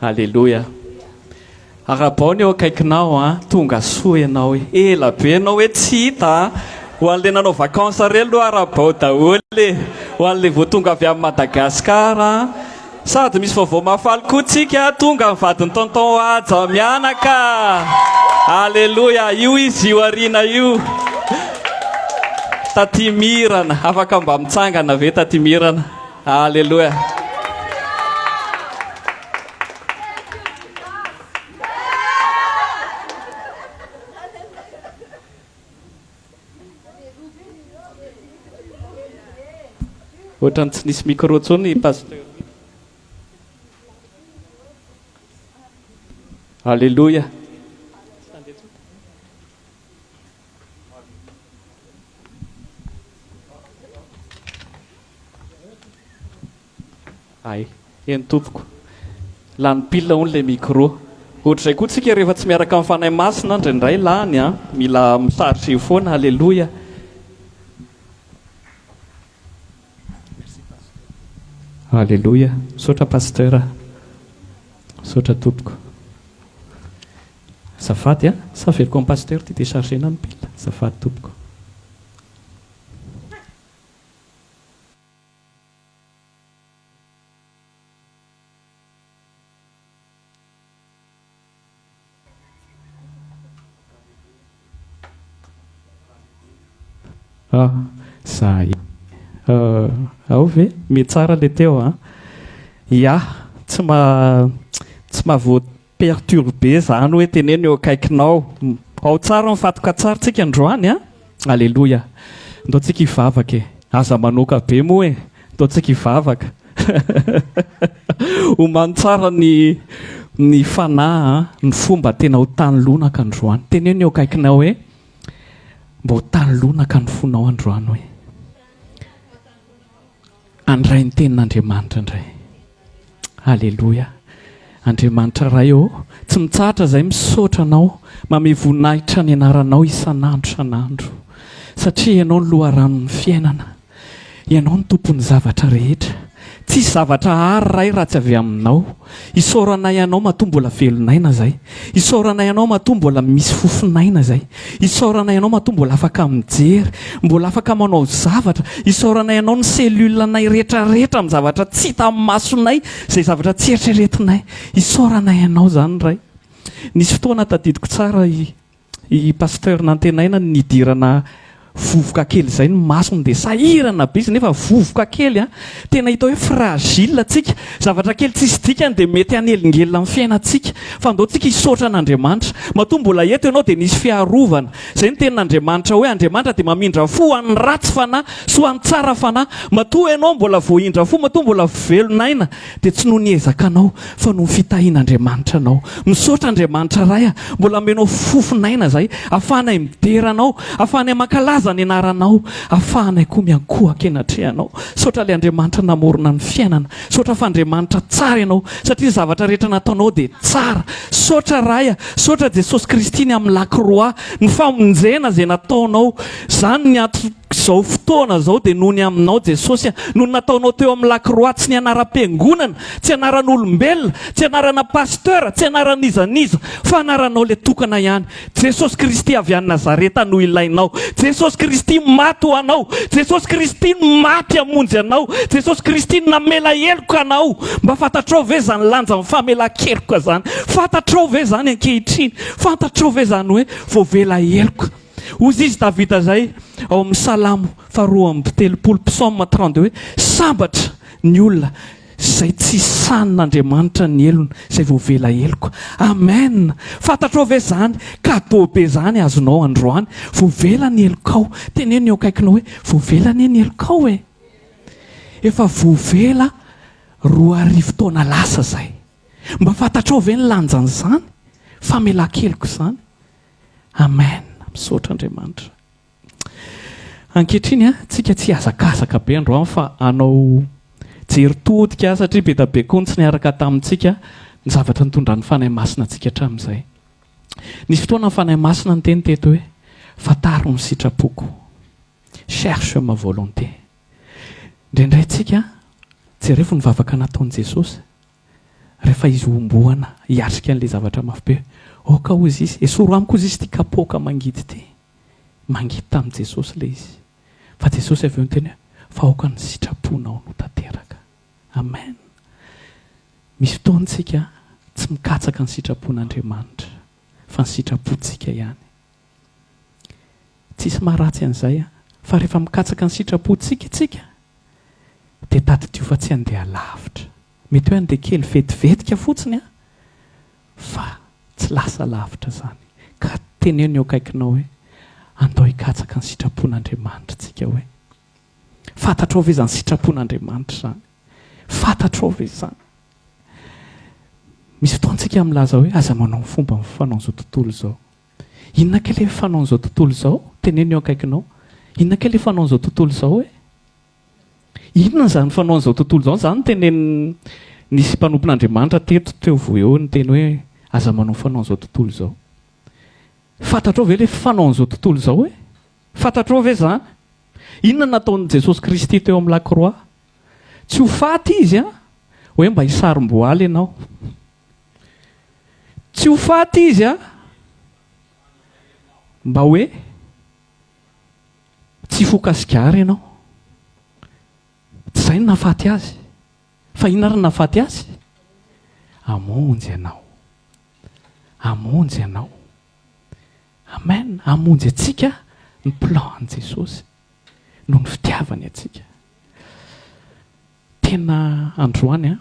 Alléluia. Arabaony eo akaikinao a tonga soa ianao hoe ela be ianao hoe tsy hita ho an'le nanao vakansa reny loha arabao daholo ho an'le vao tonga avy amin'ny Madagasikara sady misy vaovao mahafaly koa tsika tonga mivadiny tonton aja mianaka. Alléluia. Io izy io arina io tatimirana afaka mba mitsangana ve tatimirana. Alléluia. Ohatrany tsy nisy micro tsony pasteur. Alléluia. Ay, eny tompoko. Lany pile hono le micro. Ohatr'izay koa tsika rehefa tsy miaraka amin'ny fanahy masina indraindray lany a, mila misaritra io foana. Alléluia. Alléluia. Misaotra pasteur. Misaotra tompoko. Azafady a, saveloko amin'ny pasteur ty déchargena ny pile. Azafady tompoko. Zay. Ao ve mety tsara le teo a? Ya, tsy mahavoa perturbe zany hoe teneny eo akaikinao. Ao tsara mifatoka tsara tsika androany a. Alléluia. Ndao tsika hivavaka e. Aza manoka be moa e. Ndao tsika hivavaka. Omany tsara ny fanahy ny fomba tena ho tany lonaka androany. Teneny eo akaikinao hoe mba ho tany lonaka ny fonao androany hoe. Andray ny tenin'Andriamanitra indray. Alléluia. Andriamanitra ray tsy mitsahatra zay misaotra anao, mame voninahitra ny anaranao isan'andro isan'andro. Satria ianao ny loharanon'ny fiainana. Ianao ny tompon'ny zavatra rehetra. Tsisy zavatra ary ray raha tsy avy aminao. Isaoranay ianao matoa mbola velonaina zay. Isaoranay ianao matoa mbola misy fofinaina zay. Isaoranay ianao matoa mbola afaka mijery, mbola afaka manao zavatra. Isaoranay ianao ny selulnay rehetrarehetra amin'ny zavatra tsy hita amin'ny masonay, zay zavatra tsy eritreretinay. Isaoranay ianao zany ray. Nisy fotoana tadidiko tsara i pasteur nantenaina nidirana vovoka kely zay ny masony dia sahirana be izy nefa vovoka kely a tena hita hoe fragile tsika, zavatra kely tsisy dikany dia mety hanelingelina amin'ny fiainantsika. Fa ndao tsika hisaotra an'Andriamanitra, matoa mbola eto ianao dia nisy fiarovana. Zay ny tenin'Andriamanitra hoe Andriamanitra dia mamindra fo ho an'ny ratsy fanahy sy ho an'ny tsara fanahy. Matoa ianao mbola voahindra fo, matoa mbola velonaina dia tsy noho ny ezakanao fa noho ny fitahian'Andriamanitra anao. Misaotra Andriamanitra ray a, mbola menao fofinaina zay, afahanay mideranao, afahanay mankalaza ny anaranao, afahanay koa miankohaka enatrehanao. Saotra le Andriamanitra namorona ny fiainana. Saotra fa Andriamanitra tsara ianao satria zavatra rehetra nataonao dia tsara. Saotra raya, saotra Jesosy Kristy ny amin'ny lakroa, ny famonjena zay nataonao. Zany ny zao fotoana zao dia noho ny aminao Jesosy, noho nataonao teo amin'ny lakroa, tsy ny anaram-piangonana, tsy anaran'olombelona, tsy anarana pasteur, tsy anaran'izaniza, fa anaranao le tokana ihany. Jesosy Kristy avy any Nazareta no ilainao. Jesosy Kristy maty ho anao. Jesosy Kristy maty hamonjy anao. Jesosy Kristy namela heloka anao. Mba fantatrao ve zany lanja mifamelan-keloka zany? Fantatrao ve zany ankehitriny? Fantatrao ve zany hoe voavela heloka? Ozy izy Davida zay ao amin'ny Salamo 2:telopolo psaume 32 hoe sambatra ny olona zay tsy sanin'Andriamanitra ny elony zay voavela heloka. Amen. Fantatrao ve zany? Cadeau be zany azonao androany. Voavela ny helokao. Teneny eo akaikinao hoe voavela ny helokao e. Efa voavela 2 taona lasa zay. Mba fantatrao ve ny lanjan'izany? Famelan-keloko zany. Amen. Misaotra Andriamanitra. Ankehitriny tsika tsy azakazaka be androany fa anao jery-todika satria be da be koa tsy niaraka tamintsika ny zavatra nitondra ny fanahy masina antsika hatramin'izay. Nisy fotoana ny fanahy masina ny teny teto hoe fataro ny sitrapoko. Cherche ma volonté. Indraindray tsika jerefo ny vavaka nataon'i Jesosy. Rehefa fa izy omboana hiatrika an'ilay zavatra mafy be. Oka ozy izy esoro amiko izy ty kapoka mangidy ty. Mangidy tamin'i Jesosy ilay izy. Fa Jesosy avy eo niteny hoe fa aoka ny sitraponao no tanteraka. Amen. Misy fotoantsika tsy mikatsaka ny sitrapon'Andriamanitra fa ny sitrapontsika ihany. Tsisy maharatsy an'izay fa rehefa mikatsaka ny sitrapontsika itsika dia tadidio fa tsy handeha lavitra. Mety hoe andeha kely vetivetika fotsiny fa tsy lasa lavitra zany. Ka teneno eo akaikinao hoe andao hikatsaka ny sitrapon'Andriamanitra tsika hoe. Fantatrao ve zany sitrapon'Andriamanitra zany? Fantatrao ve zany? Misy fotoantsika milaza hoe aza manao ny fomba fanao izao tontolo izao. Inona ke le fanao izao tontolo izao? Teneno eo akaikinao. Inona ke le fanao izao tontolo izao hoe? Inona zany fanao izao tontolo izao? Zany teneno nisy mpanompon'Andriamanitra teto teo vo eo ny teny hoe aza manao fanao izao tontolo izao. Fantatrao ve le fanao izao tontolo izao hoe? Fantatrao ve zany? Inona nataon'i Jesosy Kristy teo amin'ny lakroa? Tsy ho faty izy hoe mba hisarom-boaly ianao. Tsy ho faty izy mba hoe tsy fokasigary ianao. Tsy izay no nahafaty azy. Fa inona ary nahafaty azy? Hamonjy ianao. Hamonjy ianao. Amen. Hamonjy atsika ny plan Jesosy noho ny fitiavany atsika. Tena androany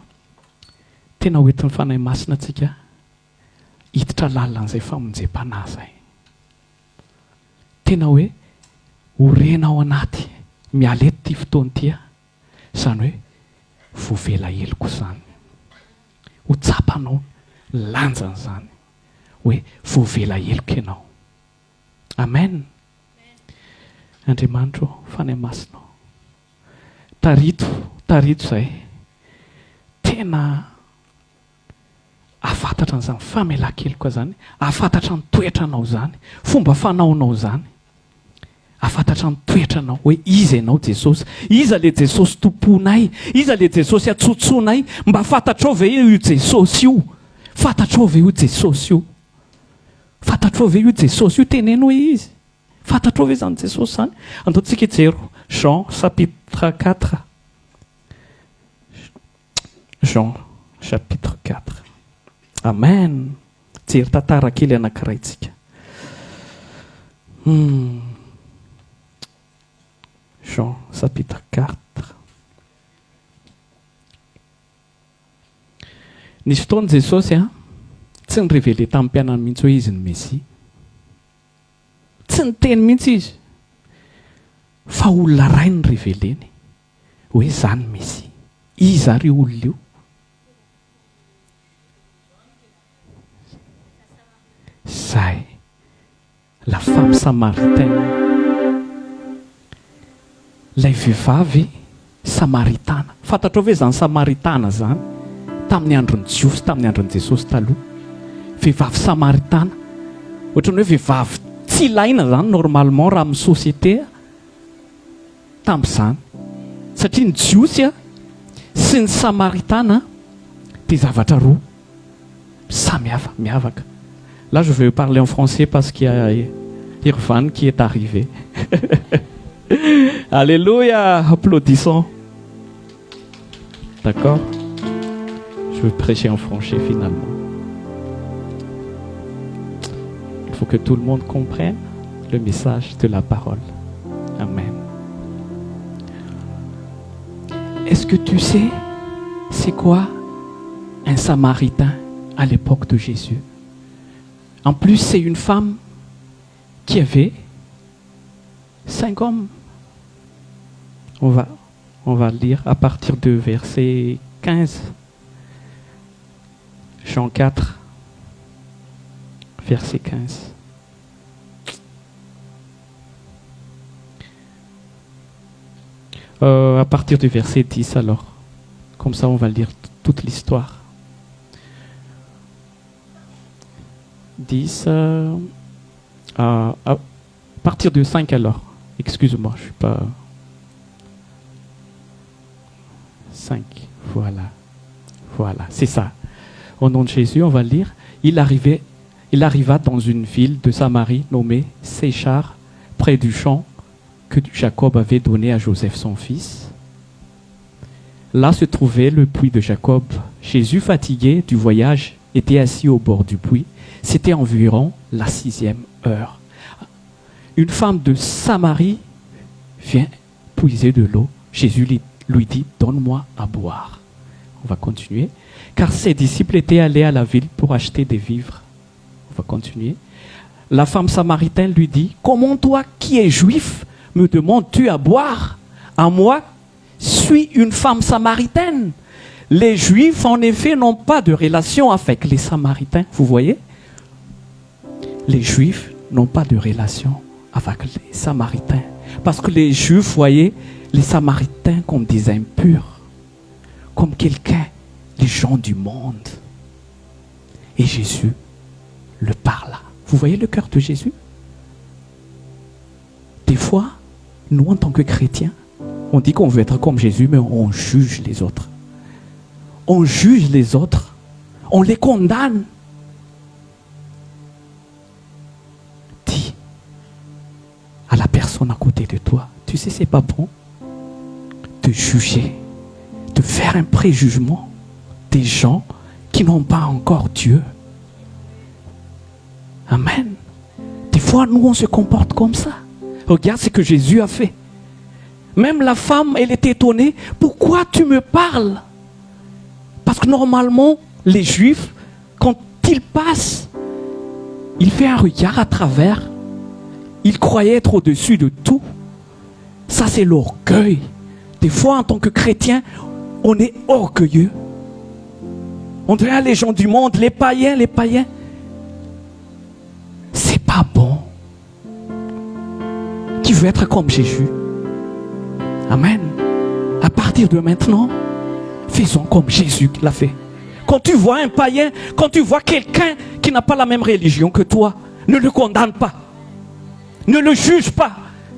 tena hoentin'ny fanahy masina atsika hiditra lalan'izay famonjem-panahy zay. Tena hoe orena ao anaty miala eto ty fotoana ty zany hoe voavela heliko zany. Ho tsapanao lanjany zany hoe voavela heliko ianao. Amen. Andriamanitra fanahy masina. Tarito zay tena afantatra an'izany famelan-keloka zany, afantatra ny toetranao zany, fomba fanaonao zany, afantatra ny toetranao hoe iza ianao Jesosy, iza le Jesosy tomponay, iza le Jesosy atsotsonay, mba fantatrao ve io Jesosy io? Fantatrao ve io Jesosy io? Fantatrao ve io Jesosy io? Teneno hoe izy. Fantatrao ve zany Jesosy zany? Andaontsika jero Jean chapitre 4. Jean chapitre 4. Amen. Jery tantara kely anankiray tsika. Jean chapitre 4. Nisy fotoana Jesosy tsy nirevele tamin'ny mpianany mihitsy hoe izy ny Mesia. Tsy niteny mihitsy izy. Fa olona ray ny reveleny hoe zany Mesia. Iza ary olona io? Zay la femme samaritaine. Lay vehivavy samaritana. Fantatrao ve zany samaritana zany? Tamin'ny andron'ny Jiosy, tamin'ny andron'ny Jesosy taloha. Vehivavy samaritana. Ohatran'ny hoe vehivavy tsy ilaina zany normalement raha amin'ny société tamin'izany. Satria ny Jiosy sy ny samaritana dia zavatra roa samihafa, miavaka. Là, je vais parler en français parce qu'il y a Irvan qui est arrivé. Alléluia, applaudissons. D'accord? Je vais prêcher en français finalement. Il faut que tout le monde comprenne le message de la parole. Amen. Est-ce que tu sais c'est quoi un Samaritain à l'époque de Jésus? En plus, c'est une femme qui avait 5 hommes. On va lire à partir de verset 15. Jean 4, verset 15. À partir du verset 10 alors. Comme ça, on va lire toute l'histoire. 10, à partir de 5 alors. Excuse-moi, je ne suis pas... 5, voilà. Voilà, c'est ça. Au nom de Jésus, on va lire. Il arriva dans une ville de Samarie nommée Séchar, près du champ que Jacob avait donné à Joseph son fils. Là se trouvait le puits de Jacob. Jésus, fatigué du voyage, était assis au bord du puits. C'était environ la 6e heure. Une femme de Samarie vient puiser de l'eau. Jésus lui dit, donne-moi à boire. On va continuer. Car ses disciples étaient allés à la ville pour acheter des vivres. On va continuer. La femme samaritaine lui dit, comment toi qui es juif me demandes-tu à boire? À moi, suis une femme samaritaine. Les Juifs, en effet, n'ont pas de relation avec les Samaritains. Vous voyez? Les Juifs n'ont pas de relation avec les Samaritains. Parce que les Juifs voyaient les Samaritains comme des impurs, comme quelqu'un, les gens du monde. Et Jésus le parla. Vous voyez le cœur de Jésus? Des fois, nous, en tant que chrétiens, on dit qu'on veut être comme Jésus, mais on juge les autres. On juge les autres. On les condamne. Dis à la personne à côté de toi, tu sais, c'est pas bon de juger, de faire un préjugement des gens qui n'ont pas encore Dieu. Amen. Des fois, nous, on se comporte comme ça. Regarde ce que Jésus a fait. Même la femme, elle était étonnée. Pourquoi tu me parles? Parce que normalement, les Juifs, quand ils passent, ils font un regard à travers. Ils croyaient être au-dessus de tout. Ça, c'est l'orgueil. Des fois, en tant que chrétien, on est orgueilleux. On dirait les gens du monde, les païens. C'est pas bon. Qui veut être comme Jésus? Amen. À partir de maintenant, faisons comme Jésus l'a fait. Quand tu vois un païen, quand tu vois quelqu'un qui n'a pas la même religion que toi, ne le condamne pas. Ne le juge pas.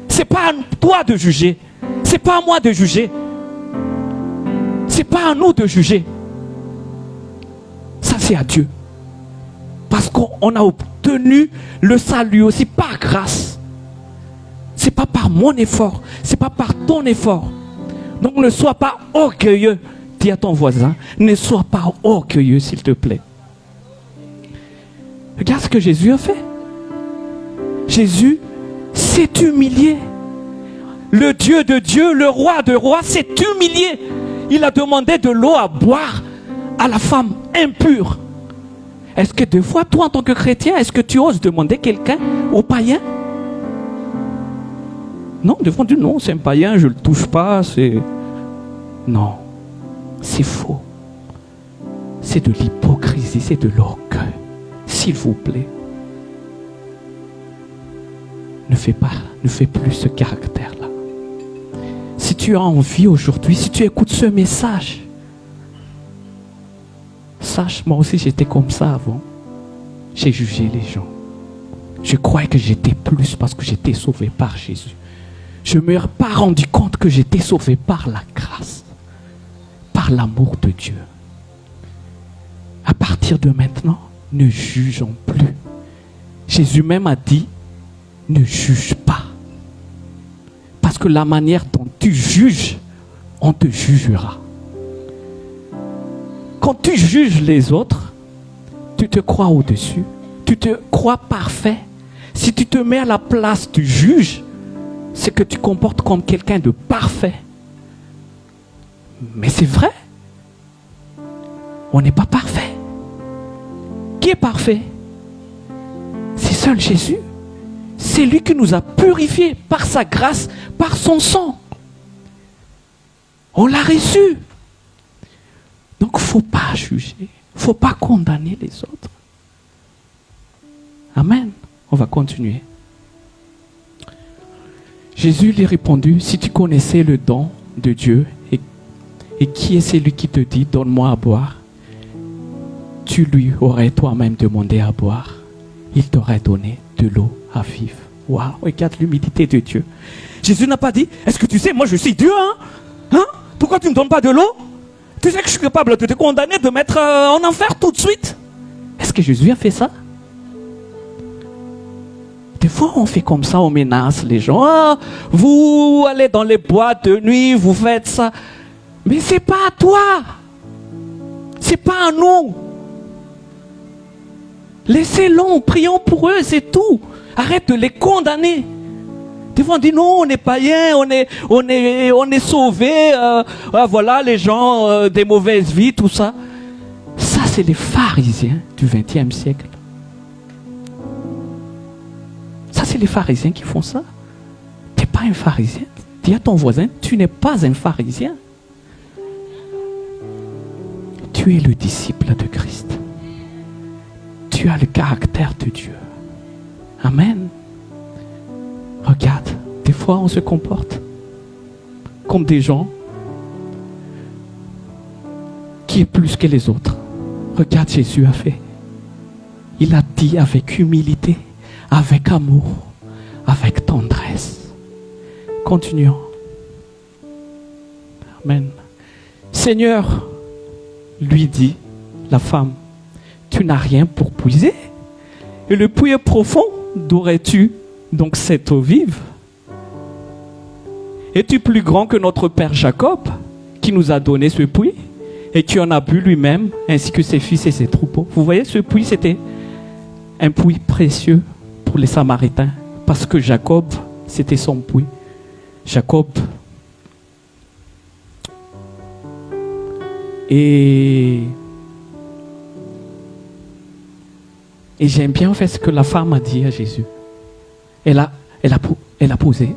C'est pas à toi de juger. C'est pas à moi de juger. C'est pas à nous de juger. Ça, c'est à Dieu. Parce qu'on a obtenu le salut aussi par grâce. C'est pas par mon effort. C'est pas par ton effort. Donc ne sois pas orgueilleux. Dis à ton voisin, ne sois pas orgueilleux, s'il te plaît. Regarde ce que Jésus a fait. Jésus s'est humilié. Le Dieu de Dieu, le roi de rois s'est humilié. Il a demandé de l'eau à boire à la femme impure. Est-ce que des fois, toi en tant que chrétien, est-ce que tu oses demander quelqu'un au païen? Non, des fois on dit non, c'est un païen, je ne le touche pas, c'est... Non, c'est faux. C'est de l'hypocrisie, c'est de l'orgueil. S'il vous plaît, ne fais plus ce caractère-là. Si tu as envie aujourd'hui, si tu écoutes ce message, sache, moi aussi j'étais comme ça avant. J'ai jugé les gens. Je croyais que j'étais plus parce que j'étais sauvé par Jésus. Je ne me suis pas rendu compte que j'étais sauvé par la grâce, par l'amour de Dieu. À partir de maintenant, ne jugeons plus. Jésus même a dit, ne juge pas. Parce que la manière dont tu juges, on te jugera. Quand tu juges les autres, tu te crois au-dessus, tu te crois parfait. Si tu te mets à la place du juge, c'est que tu comportes comme quelqu'un de parfait. Mais c'est vrai. On n'est pas parfait. Qui est parfait? C'est seul Jésus. C'est lui qui nous a purifiés par sa grâce, par son sang. On l'a reçu. Donc il ne faut pas juger. Il ne faut pas condamner les autres. Amen. On va continuer. Jésus lui répondit, si tu connaissais le don de Dieu et qui est celui qui te dit, donne-moi à boire, tu lui aurais toi-même demandé à boire. Il t'aurait donné de l'eau à vivre. Waouh, regarde l'humilité de Dieu. Jésus n'a pas dit, est-ce que tu sais, moi je suis Dieu, hein? Pourquoi tu ne me donnes pas de l'eau? Tu sais que je suis capable de te condamner, de mettre en enfer tout de suite. Est-ce que Jésus a fait ça? Des fois, on fait comme ça, on menace les gens. Ah, vous allez dans les boîtes de nuit, vous faites ça. Mais c'est pas à toi. C'est pas à nous. Laissez-les, prions pour eux, c'est tout. Arrête de les condamner. Des fois, on dit non, on est païens, on est sauvés. Voilà, les gens des mauvaises vies, tout ça. Ça, c'est les pharisiens du XXe siècle. Ça, c'est les pharisiens qui font ça. Tu n'es pas un pharisien. Dis à ton voisin, tu n'es pas un pharisien. Tu es le disciple de Christ. Tu as le caractère de Dieu. Amen. Regarde, des fois on se comporte comme des gens qui est plus que les autres. Regarde, Jésus a fait. Il a dit avec humilité, avec amour, avec tendresse. Continuons. Amen. Seigneur, lui dit la femme, tu n'as rien pour puiser. Et le puits est profond. D'où aurais-tu donc cette eau vive? Es-tu plus grand que notre père Jacob, qui nous a donné ce puits et qui en a bu lui-même, ainsi que ses fils et ses troupeaux? Vous voyez, ce puits, c'était un puits précieux pour les Samaritains, parce que Jacob, c'était son puits. Jacob. Et j'aime bien en fait ce que la femme a dit à Jésus. Elle a posé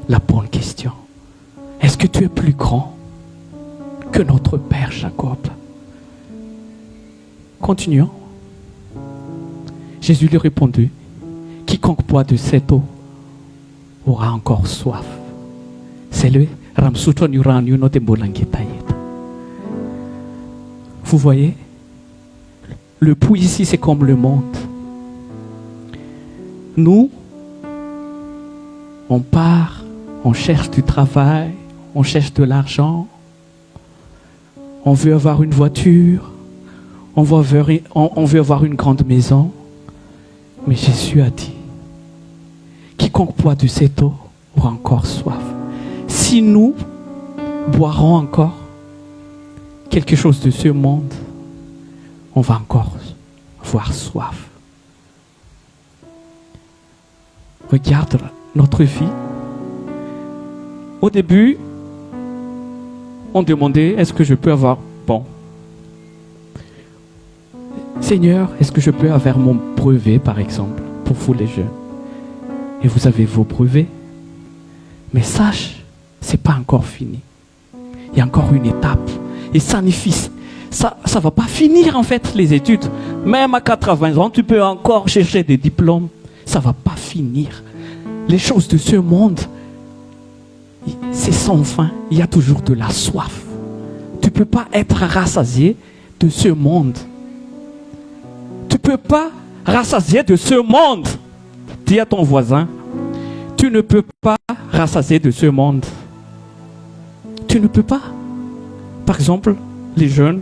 la bonne question. Est-ce que tu es plus grand que notre père Jacob? Continuons. Jésus lui répondit, quiconque boit de cette eau aura encore soif. C'est le Ramsuto Nuranyu de Bolangitayeta. Vous voyez, le puits ici, c'est comme le monde. Nous, on part, on cherche du travail, on cherche de l'argent, on veut avoir une voiture, on veut avoir une grande maison. Mais Jésus a dit, quiconque boit de cette eau aura encore soif. Si nous boirons encore quelque chose de ce monde, on va encore avoir soif. Regarde notre vie. Au début, on demandait, est-ce que je peux avoir... Bon. Seigneur, est-ce que je peux avoir mon brevet, par exemple, pour vous les jeunes? Et vous avez vos brevets. Mais sache, c'est pas encore fini. Il y a encore une étape. Et ça ne va pas finir en fait les études. Même à 80 ans, tu peux encore chercher des diplômes. Ça ne va pas finir. Les choses de ce monde, c'est sans fin. Il y a toujours de la soif. Tu ne peux pas être rassasié de ce monde. Tu ne peux pas rassasier de ce monde. Dis à ton voisin, tu ne peux pas rassasier de ce monde. Tu ne peux pas. Par exemple, les jeunes,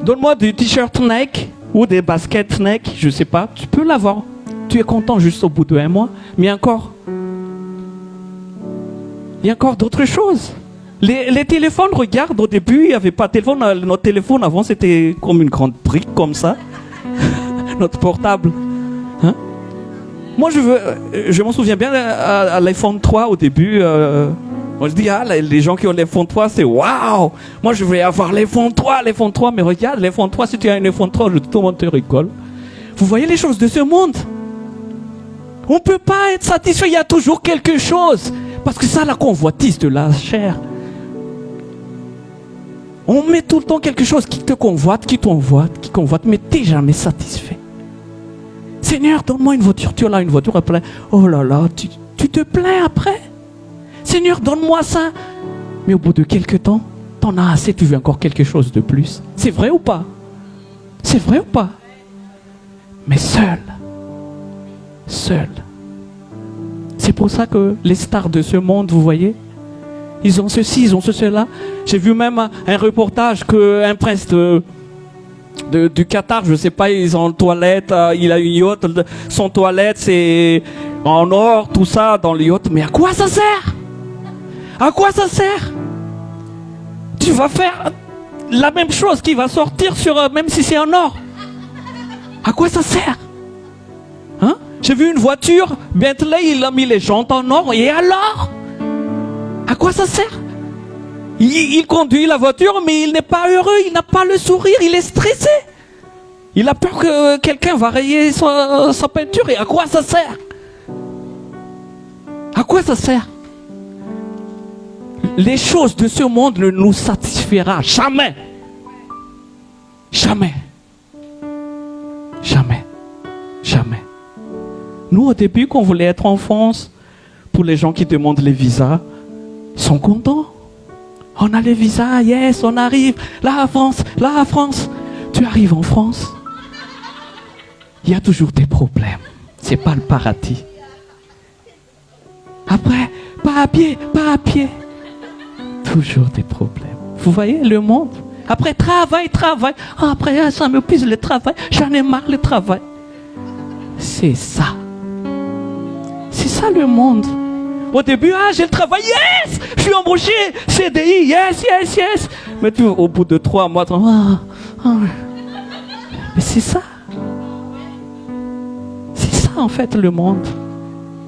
donne-moi des t-shirts Nike ou des baskets Nike, je ne sais pas, tu peux l'avoir. Tu es content juste au bout de 1 mois, mais encore, il y a encore d'autres choses. Les téléphones, regarde, au début, il n'y avait pas de téléphone. Notre téléphone avant, c'était comme une grande brique comme ça. Notre portable. Hein? Moi, je m'en souviens bien à l'iPhone 3 au début. Moi, je dis, les gens qui ont l'iPhone 3, c'est waouh! Moi, je vais avoir l'iPhone 3, mais regarde, l'iPhone 3, si tu as un iPhone 3, tout le monde te rigole. Vous voyez les choses de ce monde? On ne peut pas être satisfait, il y a toujours quelque chose. Parce que ça, la convoitise de la chair. On met tout le temps quelque chose qui te convoite, qui convoite, mais tu n'es jamais satisfait. Seigneur, donne-moi une voiture. Tu as une voiture après. Oh là là, tu te plains après. Seigneur, donne-moi ça. Mais au bout de quelques temps, t'en as assez, tu veux encore quelque chose de plus. C'est vrai ou pas? C'est vrai ou pas? Mais seul. C'est pour ça que les stars de ce monde, vous voyez, Ils ont ceci, ils ont cela. J'ai vu même un reportage qu'un prince du Qatar, je ne sais pas, ils ont une toilette, il a une yacht, son toilette c'est en or, tout ça dans le yacht. Mais à quoi ça sert? À quoi ça sert? Tu vas faire la même chose qui va sortir même si c'est en or. À quoi ça sert? Hein? J'ai vu une voiture, Bentley, il a mis les jantes en or, et alors? À quoi ça sert? Il conduit la voiture, mais il n'est pas heureux, il n'a pas le sourire, il est stressé. Il a peur que quelqu'un va rayer sa peinture, et à quoi ça sert? À quoi ça sert? Les choses de ce monde ne nous satisfera jamais. Jamais. Jamais. Jamais. Nous, au début, quand on voulait être en France, pour les gens qui demandent les visas, ils sont contents. On a les visas, yes, on arrive. Là, en France. Tu arrives en France, il y a toujours des problèmes. C'est pas le paradis. Après, pas à pied. Toujours des problèmes. Vous voyez le monde? Après, travail. Ah, après, ça me pise le travail. J'en ai marre le travail. C'est ça. C'est ça le monde. Au début, j'ai le travail, yes! Je suis embauché, CDI, yes. Mais tu, au bout de 3 mois, mais c'est ça. C'est ça en fait le monde.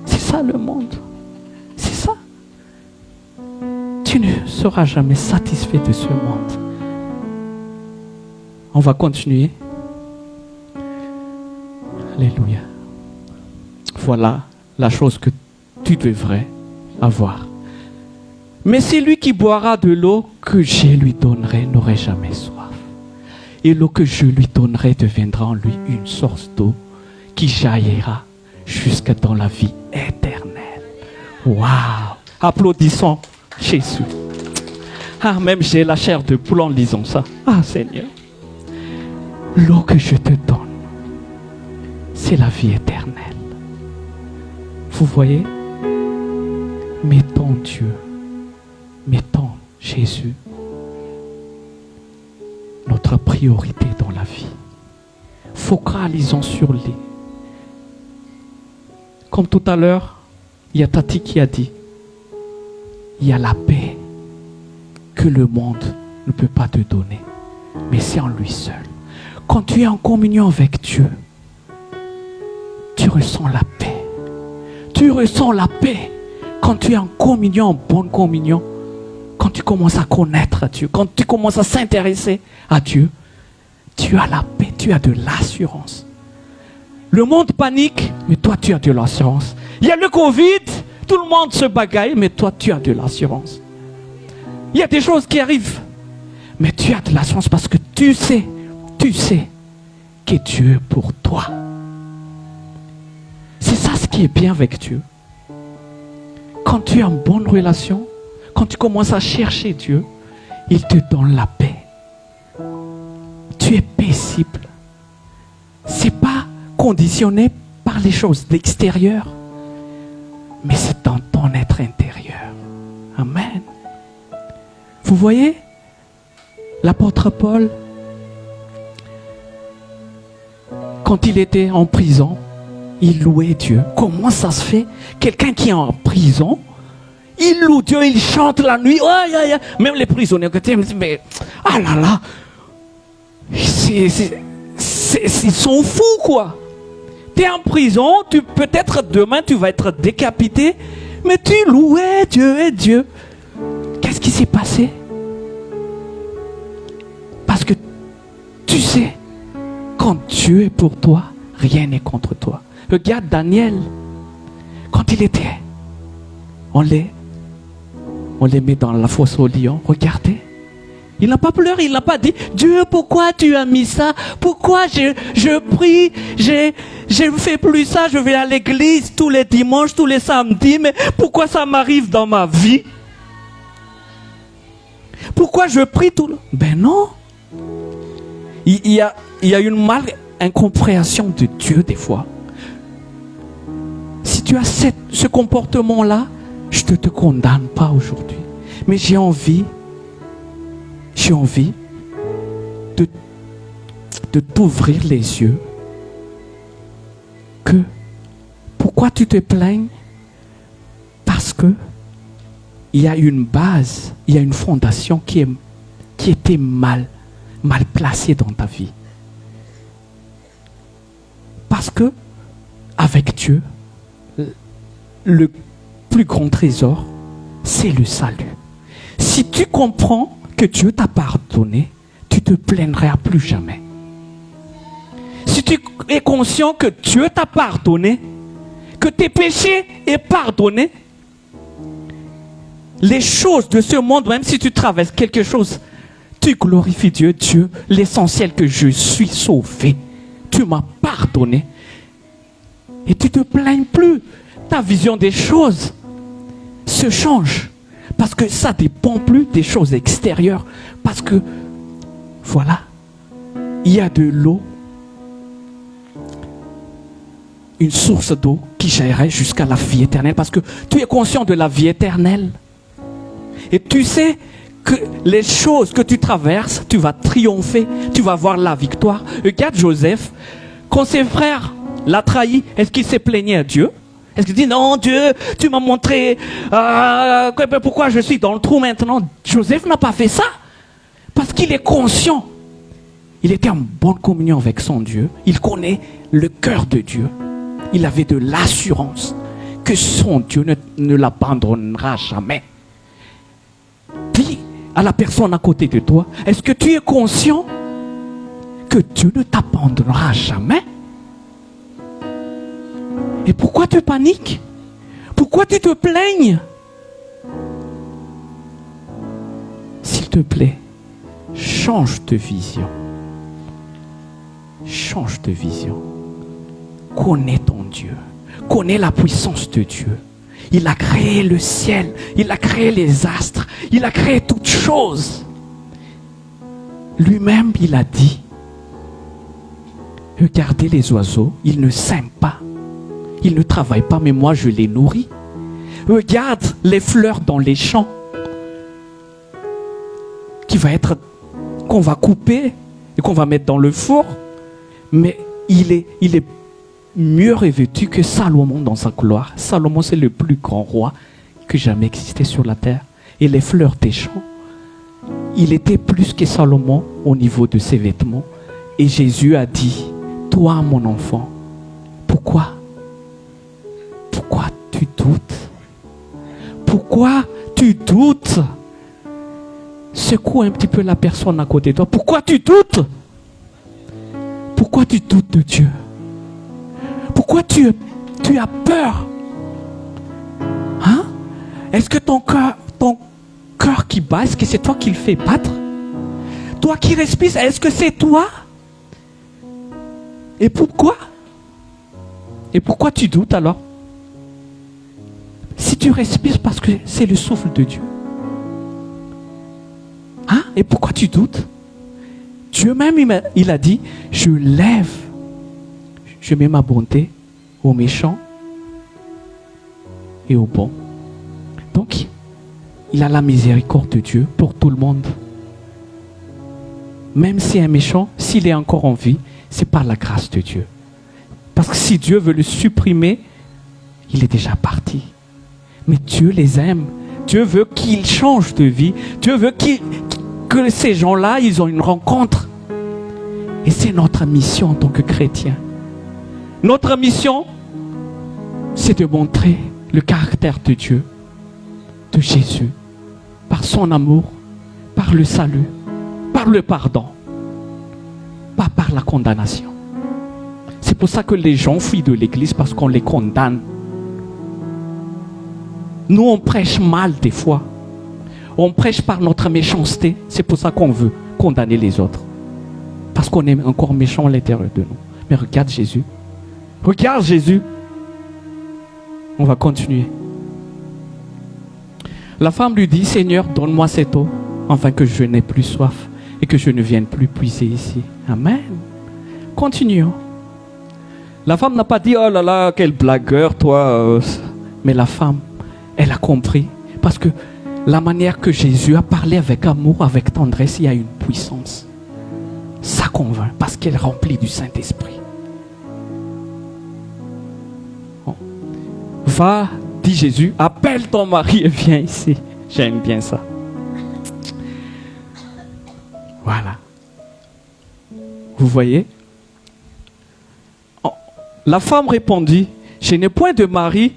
C'est ça le monde. C'est ça. Tu ne seras jamais satisfait de ce monde. On va continuer. Alléluia. Voilà la chose que tu devrais avoir. Mais celui qui boira de l'eau que je lui donnerai n'aurait jamais soif. Et l'eau que je lui donnerai deviendra en lui une source d'eau qui jaillira jusque dans la vie éternelle. Waouh! Applaudissons Jésus. Ah, même j'ai la chair de poule en lisant ça. Ah, Seigneur. L'eau que je te donne, c'est la vie éternelle. Vous voyez? Mettons Dieu, mettons Jésus, notre priorité dans la vie. Focalisons sur lui. Comme tout à l'heure, il y a Tati qui a dit, il y a la paix que le monde ne peut pas te donner, mais c'est en lui seul. Quand tu es en communion avec Dieu, tu ressens la paix. Tu ressens la paix. Quand tu es en communion, en bonne communion, quand tu commences à connaître Dieu, quand tu commences à s'intéresser à Dieu, tu as la paix, tu as de l'assurance. Le monde panique, mais toi tu as de l'assurance. Il y a le Covid, tout le monde se bagaille, mais toi tu as de l'assurance. Il y a des choses qui arrivent, mais tu as de l'assurance parce que tu sais que Dieu est pour toi. C'est ça ce qui est bien avec Dieu. Quand tu es en bonne relation, quand tu commences à chercher Dieu, il te donne la paix. Tu es paisible. C'est pas conditionné par les choses d'extérieur, mais c'est dans ton être intérieur. Amen. Vous voyez, l'apôtre Paul, quand il était en prison, il louait Dieu. Comment ça se fait? Quelqu'un qui est en prison, il loue Dieu, il chante la nuit. Même les prisonniers, mais ah là là, ils sont fous quoi. Tu es en prison, peut-être demain tu vas être décapité, mais tu louais Dieu et Dieu. Qu'est-ce qui s'est passé? Parce que tu sais, quand Dieu est pour toi, rien n'est contre toi. Regarde Daniel, quand il était, on les met dans la fosse au lion, regardez. Il n'a pas pleuré, il n'a pas dit, Dieu, pourquoi tu as mis ça? Pourquoi je prie, je ne fais plus ça, je vais à l'église tous les dimanches, tous les samedis, mais pourquoi ça m'arrive dans ma vie? Pourquoi je prie tout le... Ben non. Il y a une mal incompréhension de Dieu des fois. Si tu as ce comportement-là, je ne te condamne pas aujourd'hui. Mais j'ai envie de t'ouvrir les yeux. Pourquoi tu te plaignes? Parce que il y a une base, il y a une fondation qui était mal placée dans ta vie. Parce que avec Dieu, le plus grand trésor, c'est le salut. Si tu comprends que Dieu t'a pardonné, tu te plaindras plus jamais. Si tu es conscient que Dieu t'a pardonné, que tes péchés sont pardonnés, les choses de ce monde, même si tu traverses quelque chose, tu glorifies Dieu. Dieu, l'essentiel que je suis sauvé. Tu m'as pardonné. Et tu ne te plains plus. Ta vision des choses se change. Parce que ça ne dépend plus des choses extérieures. Parce que, voilà, il y a de l'eau, une source d'eau qui j'irai jusqu'à la vie éternelle. Parce que tu es conscient de la vie éternelle. Et tu sais que les choses que tu traverses, tu vas triompher, tu vas voir la victoire. Regarde Joseph, quand ses frères l'ont trahi, est-ce qu'il s'est plaigné à Dieu? Est-ce qu'il dit non Dieu, tu m'as montré pourquoi je suis dans le trou maintenant? Joseph n'a pas fait ça. Parce qu'il est conscient. Il était en bonne communion avec son Dieu. Il connaît le cœur de Dieu. Il avait de l'assurance que son Dieu ne l'abandonnera jamais. Dis à la personne à côté de toi, est-ce que tu es conscient que Dieu ne t'abandonnera jamais? Et pourquoi tu paniques? Pourquoi tu te plaignes? S'il te plaît, change de vision. Change de vision. Connais ton Dieu. Connais la puissance de Dieu. Il a créé le ciel, il a créé les astres, il a créé toutes choses. Lui-même, il a dit, regardez les oiseaux, ils ne sèment pas, ils ne travaillent pas, mais moi je les nourris. Regarde les fleurs dans les champs, qu'on va couper et qu'on va mettre dans le four, mais il est mieux revêtu que Salomon dans sa gloire. Salomon, c'est le plus grand roi que jamais existé sur la terre. Et les fleurs des champs, il était plus que Salomon au niveau de ses vêtements. Et Jésus a dit, toi mon enfant, pourquoi tu doutes? Pourquoi tu doutes? Secoue un petit peu la personne à côté de toi. Pourquoi tu doutes? Pourquoi tu doutes de Dieu? Pourquoi tu as peur? Hein? Est-ce que ton cœur qui bat, est-ce que c'est toi qui le fais battre? Toi qui respires, est-ce que c'est toi? Et pourquoi? Et pourquoi tu doutes alors? Si tu respires, parce que c'est le souffle de Dieu. Hein? Et pourquoi tu doutes? Dieu même, il a dit, je mets ma bonté aux méchants et aux bons. Donc, il a la miséricorde de Dieu pour tout le monde. Même si un méchant, s'il est encore en vie, c'est par la grâce de Dieu. Parce que si Dieu veut le supprimer, il est déjà parti. Mais Dieu les aime. Dieu veut qu'ils changent de vie. Dieu veut que ces gens-là, ils ont une rencontre. Et c'est notre mission en tant que chrétiens. Notre mission, c'est de montrer le caractère de Dieu, de Jésus, par son amour, par le salut, par le pardon, pas par la condamnation. C'est pour ça que les gens fuient de l'église, parce qu'on les condamne. Nous, on prêche mal des fois. On prêche par notre méchanceté. C'est pour ça qu'on veut condamner les autres. Parce qu'on est encore méchant à l'intérieur de nous. Mais regarde Jésus. Regarde Jésus. On va continuer. La femme lui dit, Seigneur, donne-moi cette eau, afin que je n'ai plus soif et que je ne vienne plus puiser ici. Amen. Continuons. La femme n'a pas dit, oh là là, quel blagueur, toi. Mais la femme, elle a compris. Parce que la manière que Jésus a parlé avec amour, avec tendresse, il y a une puissance. Ça convainc parce qu'elle est remplie du Saint-Esprit. Bon. Va, dit Jésus, appelle ton mari et viens ici. J'aime bien ça. Voilà. Vous voyez? La femme répondit, je n'ai point de mari.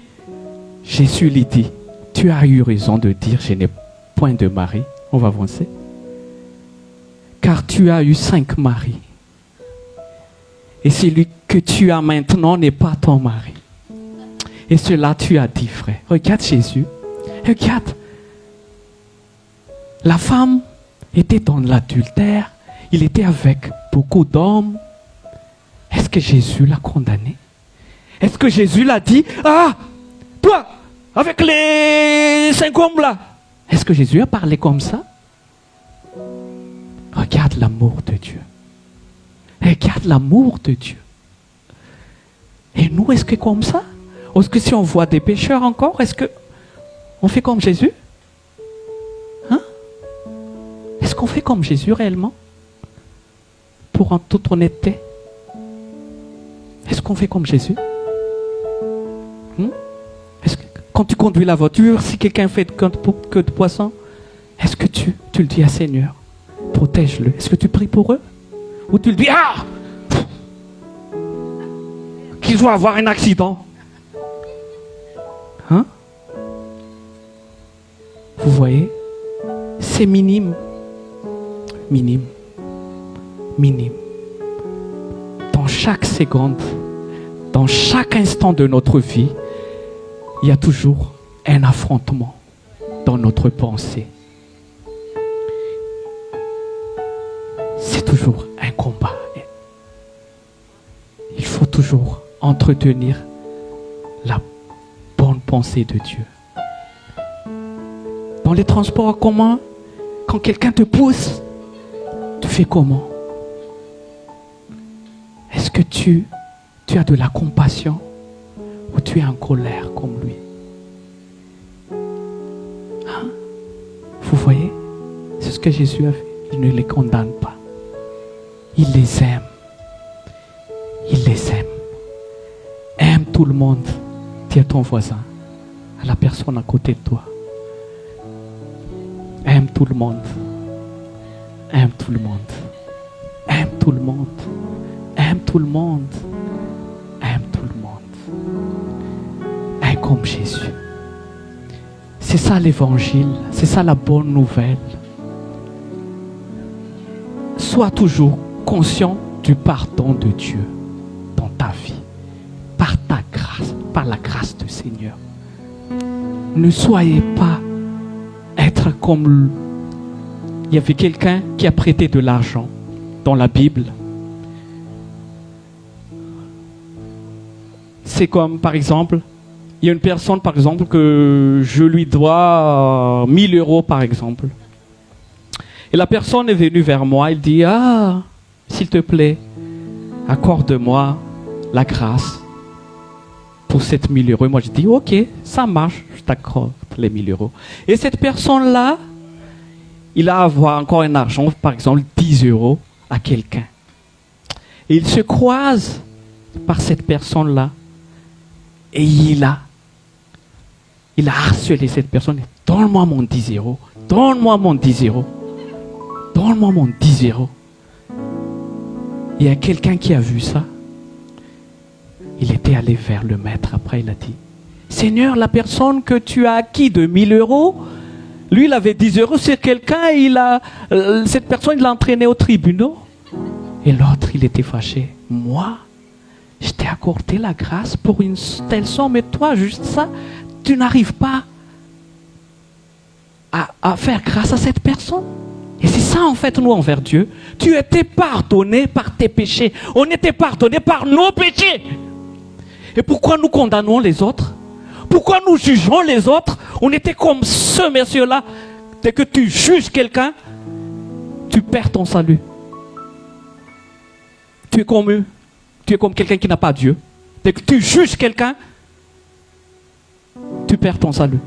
Jésus lui dit, tu as eu raison de dire, je n'ai point de mari. On va avancer. Car tu as eu 5 maris. Et celui que tu as maintenant n'est pas ton mari. Et cela tu as dit, frère. Regarde Jésus. Regarde. La femme était dans l'adultère. Il était avec beaucoup d'hommes. Est-ce que Jésus l'a condamné? Est-ce que Jésus l'a dit, ah, toi, avec les 5 hommes là? Est-ce que Jésus a parlé comme ça? Regarde l'amour de Dieu. Regarde l'amour de Dieu. Et nous, est-ce que comme ça? Est-ce que si on voit des pécheurs encore, est-ce que on fait comme Jésus? Hein? Est-ce qu'on fait comme Jésus réellement? Pour en toute honnêteté? Est-ce qu'on fait comme Jésus? Est-ce que, quand tu conduis la voiture, si quelqu'un fait que de poisson, est-ce que tu le dis à Seigneur? Protège-le. Est-ce que tu pries pour eux? Ou tu le dis, ah, qu'ils vont avoir un accident? Hein? Vous voyez? C'est minime. Minime. Minime. Dans chaque seconde, dans chaque instant de notre vie, il y a toujours un affrontement dans notre pensée. C'est toujours un combat. Il faut toujours entretenir la bonne pensée de Dieu. Dans les transports en commun, quand quelqu'un te pousse, tu fais comment? Est-ce que tu as de la compassion ou tu es en colère comme lui? Hein? Vous voyez? C'est ce que Jésus a fait. Il ne les condamne pas. Il les aime. Il les aime. Aime tout le monde. Dis à ton voisin, à la personne à côté de toi. Aime tout le monde. Aime tout le monde. Aime tout le monde. Aime tout le monde. Aime tout le monde. Aime comme Jésus. C'est ça l'évangile. C'est ça la bonne nouvelle. Sois toujours conscient du pardon de Dieu dans ta vie. Par ta grâce. Par la grâce du Seigneur. Ne soyez pas être comme... Il y avait quelqu'un qui a prêté de l'argent dans la Bible. C'est comme, par exemple, il y a une personne, par exemple, que je lui dois 1000 euros, par exemple. Et la personne est venue vers moi, elle dit, ah, s'il te plaît, accorde-moi la grâce pour 7000 euros. Et moi, je dis, ok, ça marche, je t'accorde les 1000 euros. Et cette personne-là, il a à avoir encore un argent, par exemple 10 euros à quelqu'un. Et il se croise par cette personne-là. Et il a harcelé cette personne. Donne-moi mon 10 euros. Donne-moi mon 10 euros. Donne-moi mon 10 euros. Il y a quelqu'un qui a vu ça. Il était allé vers le maître. Après, il a dit, Seigneur, la personne que tu as acquis de 1000 euros, lui, il avait 10 euros sur quelqu'un et cette personne, il l'a entraîné au tribunal. Et l'autre, il était fâché. Moi, je t'ai accordé la grâce pour une telle somme, mais toi, juste ça, tu n'arrives pas à faire grâce à cette personne. Et c'est ça, en fait, nous, envers Dieu. Tu étais pardonné par tes péchés. On était pardonné par nos péchés. Et pourquoi nous condamnons les autres? Pourquoi nous jugeons les autres? On était comme ce monsieur-là. Dès que tu juges quelqu'un, tu perds ton salut. Tu es comme quelqu'un qui n'a pas Dieu. Dès que tu juges quelqu'un, tu perds ton salut.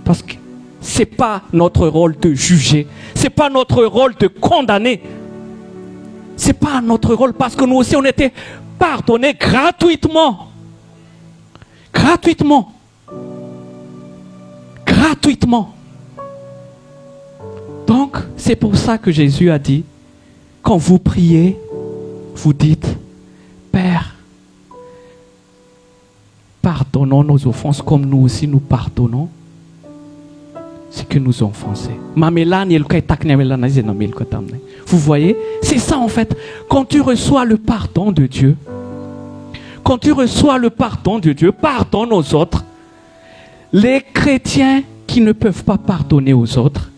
Parce que Ce n'est pas notre rôle de juger. Ce n'est pas notre rôle de condamner. Ce n'est pas notre rôle parce que nous aussi on était pardonnés gratuitement. Gratuitement. Gratuitement. Donc, c'est pour ça que Jésus a dit, quand vous priez, vous dites, Père, pardonnons nos offenses comme nous aussi nous pardonnons ce que nous ont offensé. Vous voyez, c'est ça en fait. Quand tu reçois le pardon de Dieu, quand tu reçois le pardon de Dieu, pardonne aux autres. Les chrétiens qui ne peuvent pas pardonner aux autres,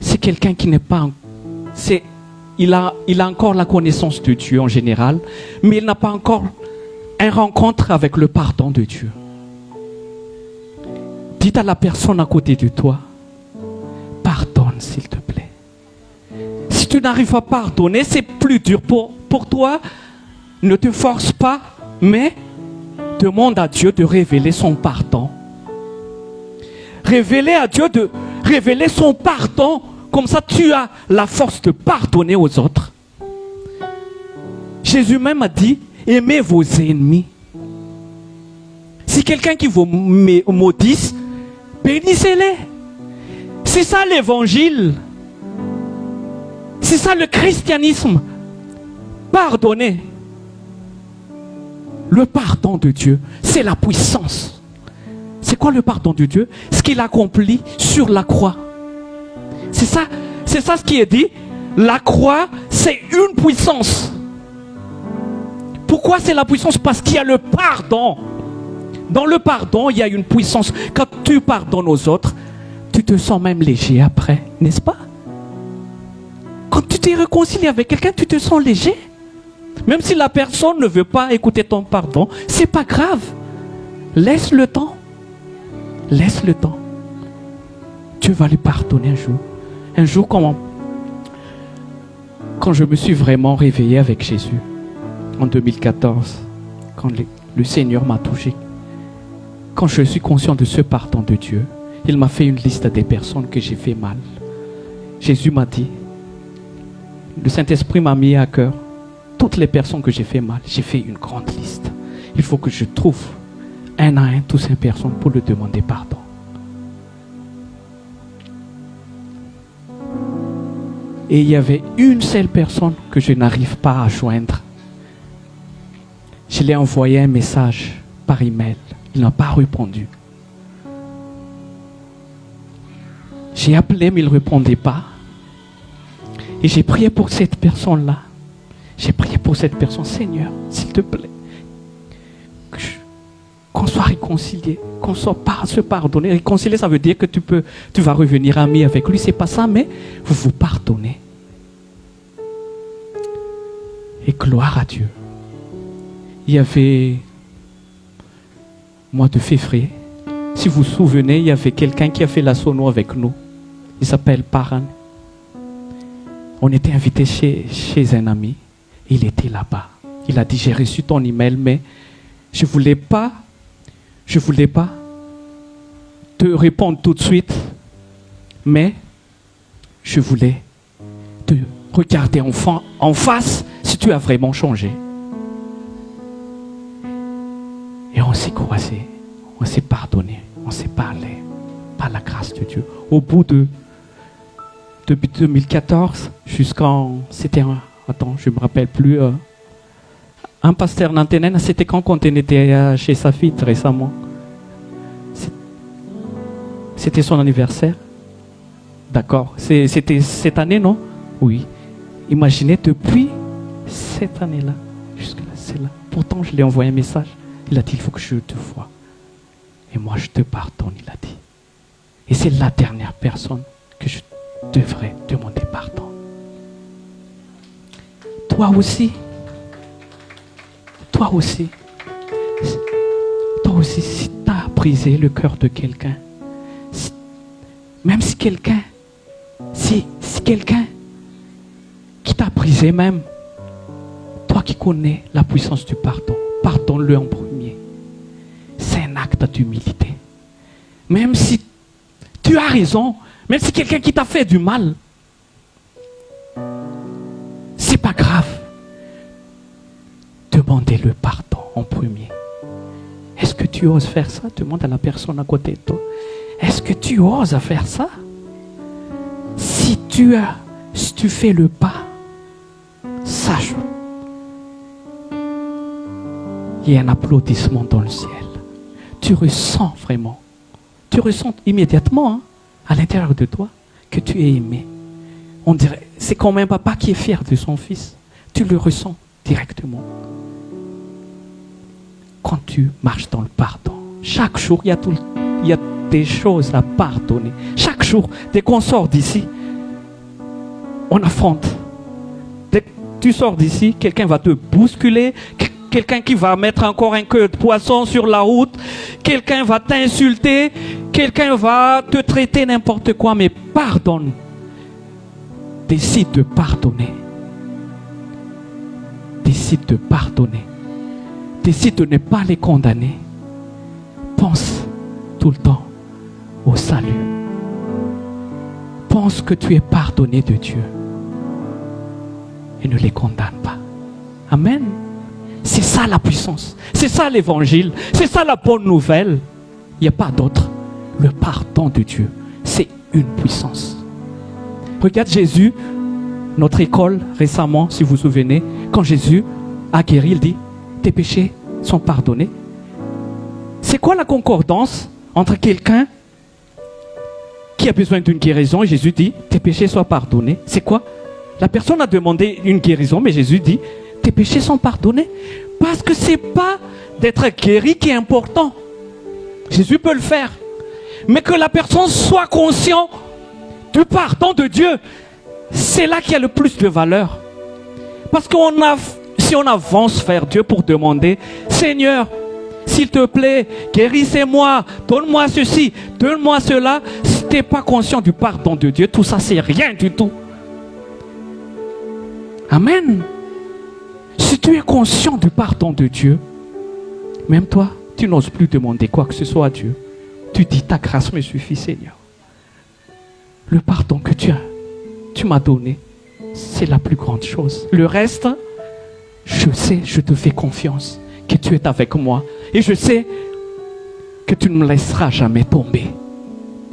c'est quelqu'un qui n'est pas... Il a encore la connaissance de Dieu en général, mais il n'a pas encore une rencontre avec le pardon de Dieu. Dites à la personne à côté de toi, pardonne s'il te plaît. Si tu n'arrives pas à pardonner, c'est plus dur pour toi. Ne te force pas, mais demande à Dieu de révéler son pardon. Révéler à Dieu de révéler son pardon. Comme ça, tu as la force de pardonner aux autres. Jésus même a dit, aimez vos ennemis. Si quelqu'un qui vous maudisse, bénissez-les. C'est ça l'évangile. C'est ça le christianisme. Pardonner. Le pardon de Dieu, c'est la puissance. C'est quoi le pardon de Dieu? Ce qu'il accomplit sur la croix. C'est ça ce qui est dit. La croix, c'est une puissance. Pourquoi c'est la puissance? Parce qu'il y a le pardon. Dans le pardon, il y a une puissance. Quand tu pardonnes aux autres, tu te sens même léger après, n'est-ce pas? Quand tu t'es réconcilié avec quelqu'un, tu te sens léger. Même si la personne ne veut pas écouter ton pardon, c'est pas grave. Laisse le temps. Laisse le temps. Dieu va lui pardonner un jour. Un jour, quand je me suis vraiment réveillé avec Jésus, en 2014, quand le Seigneur m'a touché, quand je suis conscient de ce pardon de Dieu, il m'a fait une liste des personnes que j'ai fait mal. Jésus m'a dit, le Saint-Esprit m'a mis à cœur toutes les personnes que j'ai fait mal. J'ai fait une grande liste. Il faut que je trouve un à un toutes ces personnes pour leur demander pardon. Et il y avait une seule personne que je n'arrive pas à joindre. Je lui ai envoyé un message par email. Il n'a pas répondu. J'ai appelé, mais il ne répondait pas. Et j'ai prié pour cette personne-là. J'ai prié pour cette personne. Seigneur, s'il te plaît, qu'on soit réconcilié, qu'on soit se pardonner. Réconcilier, ça veut dire que tu vas revenir ami avec lui. C'est pas ça, mais vous vous pardonnez. Et gloire à Dieu. Il y avait mois de février. Si vous vous souvenez, il y avait quelqu'un qui a fait la sono avec nous. Il s'appelle Paran. On était invités chez un ami. Il était là-bas. Il a dit, j'ai reçu ton email, mais je voulais pas te répondre tout de suite, mais je voulais te regarder en face si tu as vraiment changé. Et on s'est croisés, on s'est pardonné, on s'est parlé par la grâce de Dieu. Au bout depuis 2014 jusqu'en... Attends, je ne me rappelle plus. Un pasteur Nantenen, c'était quand on était chez Safit récemment. C'était son anniversaire. D'accord. C'était cette année, non? Oui. Imaginez, depuis cette année-là, jusque-là, c'est là. Pourtant, je lui ai envoyé un message. Il a dit, il faut que je te voie. Et moi, je te pardonne, il a dit. Et c'est la dernière personne que je devrais demander pardon. Toi aussi, si tu as brisé le cœur de quelqu'un, même si quelqu'un qui t'a brisé même, toi qui connais la puissance du pardon, pardonne-le en premier. C'est un acte d'humilité. Même si tu tu as raison. Même si quelqu'un qui t'a fait du mal, c'est pas grave. Demandez le pardon en premier. Est-ce que tu oses faire ça? Demande à la personne à côté de toi. Est-ce que tu oses faire ça? Si tu fais le pas, sache, il y a un applaudissement dans le ciel. Tu ressens vraiment, tu ressens immédiatement à l'intérieur de toi que tu es aimé. On dirait, c'est comme un papa qui est fier de son fils. Tu le ressens directement. Quand tu marches dans le pardon, chaque jour, il y a des choses à pardonner. Chaque jour, dès qu'on sort d'ici, on affronte. Dès que tu sors d'ici, quelqu'un va te bousculer, quelqu'un qui va mettre encore un queue de poisson sur la route, quelqu'un va t'insulter, quelqu'un va te traiter n'importe quoi, mais pardonne. Décide de pardonner. Décide de pardonner. Décide de ne pas les condamner. Pense tout le temps au salut. Pense que tu es pardonné de Dieu. Et ne les condamne pas. Amen. C'est ça la puissance. C'est ça l'évangile. C'est ça la bonne nouvelle. Il n'y a pas d'autre. Le pardon de Dieu, c'est une puissance. Regarde Jésus, notre école récemment, si vous vous souvenez, quand Jésus a guéri, il dit, tes péchés sont pardonnés. C'est quoi la concordance entre quelqu'un qui a besoin d'une guérison et Jésus dit, tes péchés soient pardonnés? C'est quoi? La personne a demandé une guérison, mais Jésus dit, tes péchés sont pardonnés. Parce que ce n'est pas d'être guéri qui est important. Jésus peut le faire. Mais que la personne soit consciente du pardon de Dieu, c'est là qu'il y a le plus de valeur. Parce que si on avance vers Dieu pour demander, Seigneur, s'il te plaît, guérissez-moi, donne-moi ceci, donne-moi cela, si tu n'es pas conscient du pardon de Dieu, tout ça c'est rien du tout. Amen. Si tu es conscient du pardon de Dieu, même toi, tu n'oses plus demander quoi que ce soit à Dieu. Tu dis, ta grâce me suffit, Seigneur. Le pardon que tu m'as donné, c'est la plus grande chose. Le reste, je sais, je te fais confiance que tu es avec moi. Et je sais que tu ne me laisseras jamais tomber.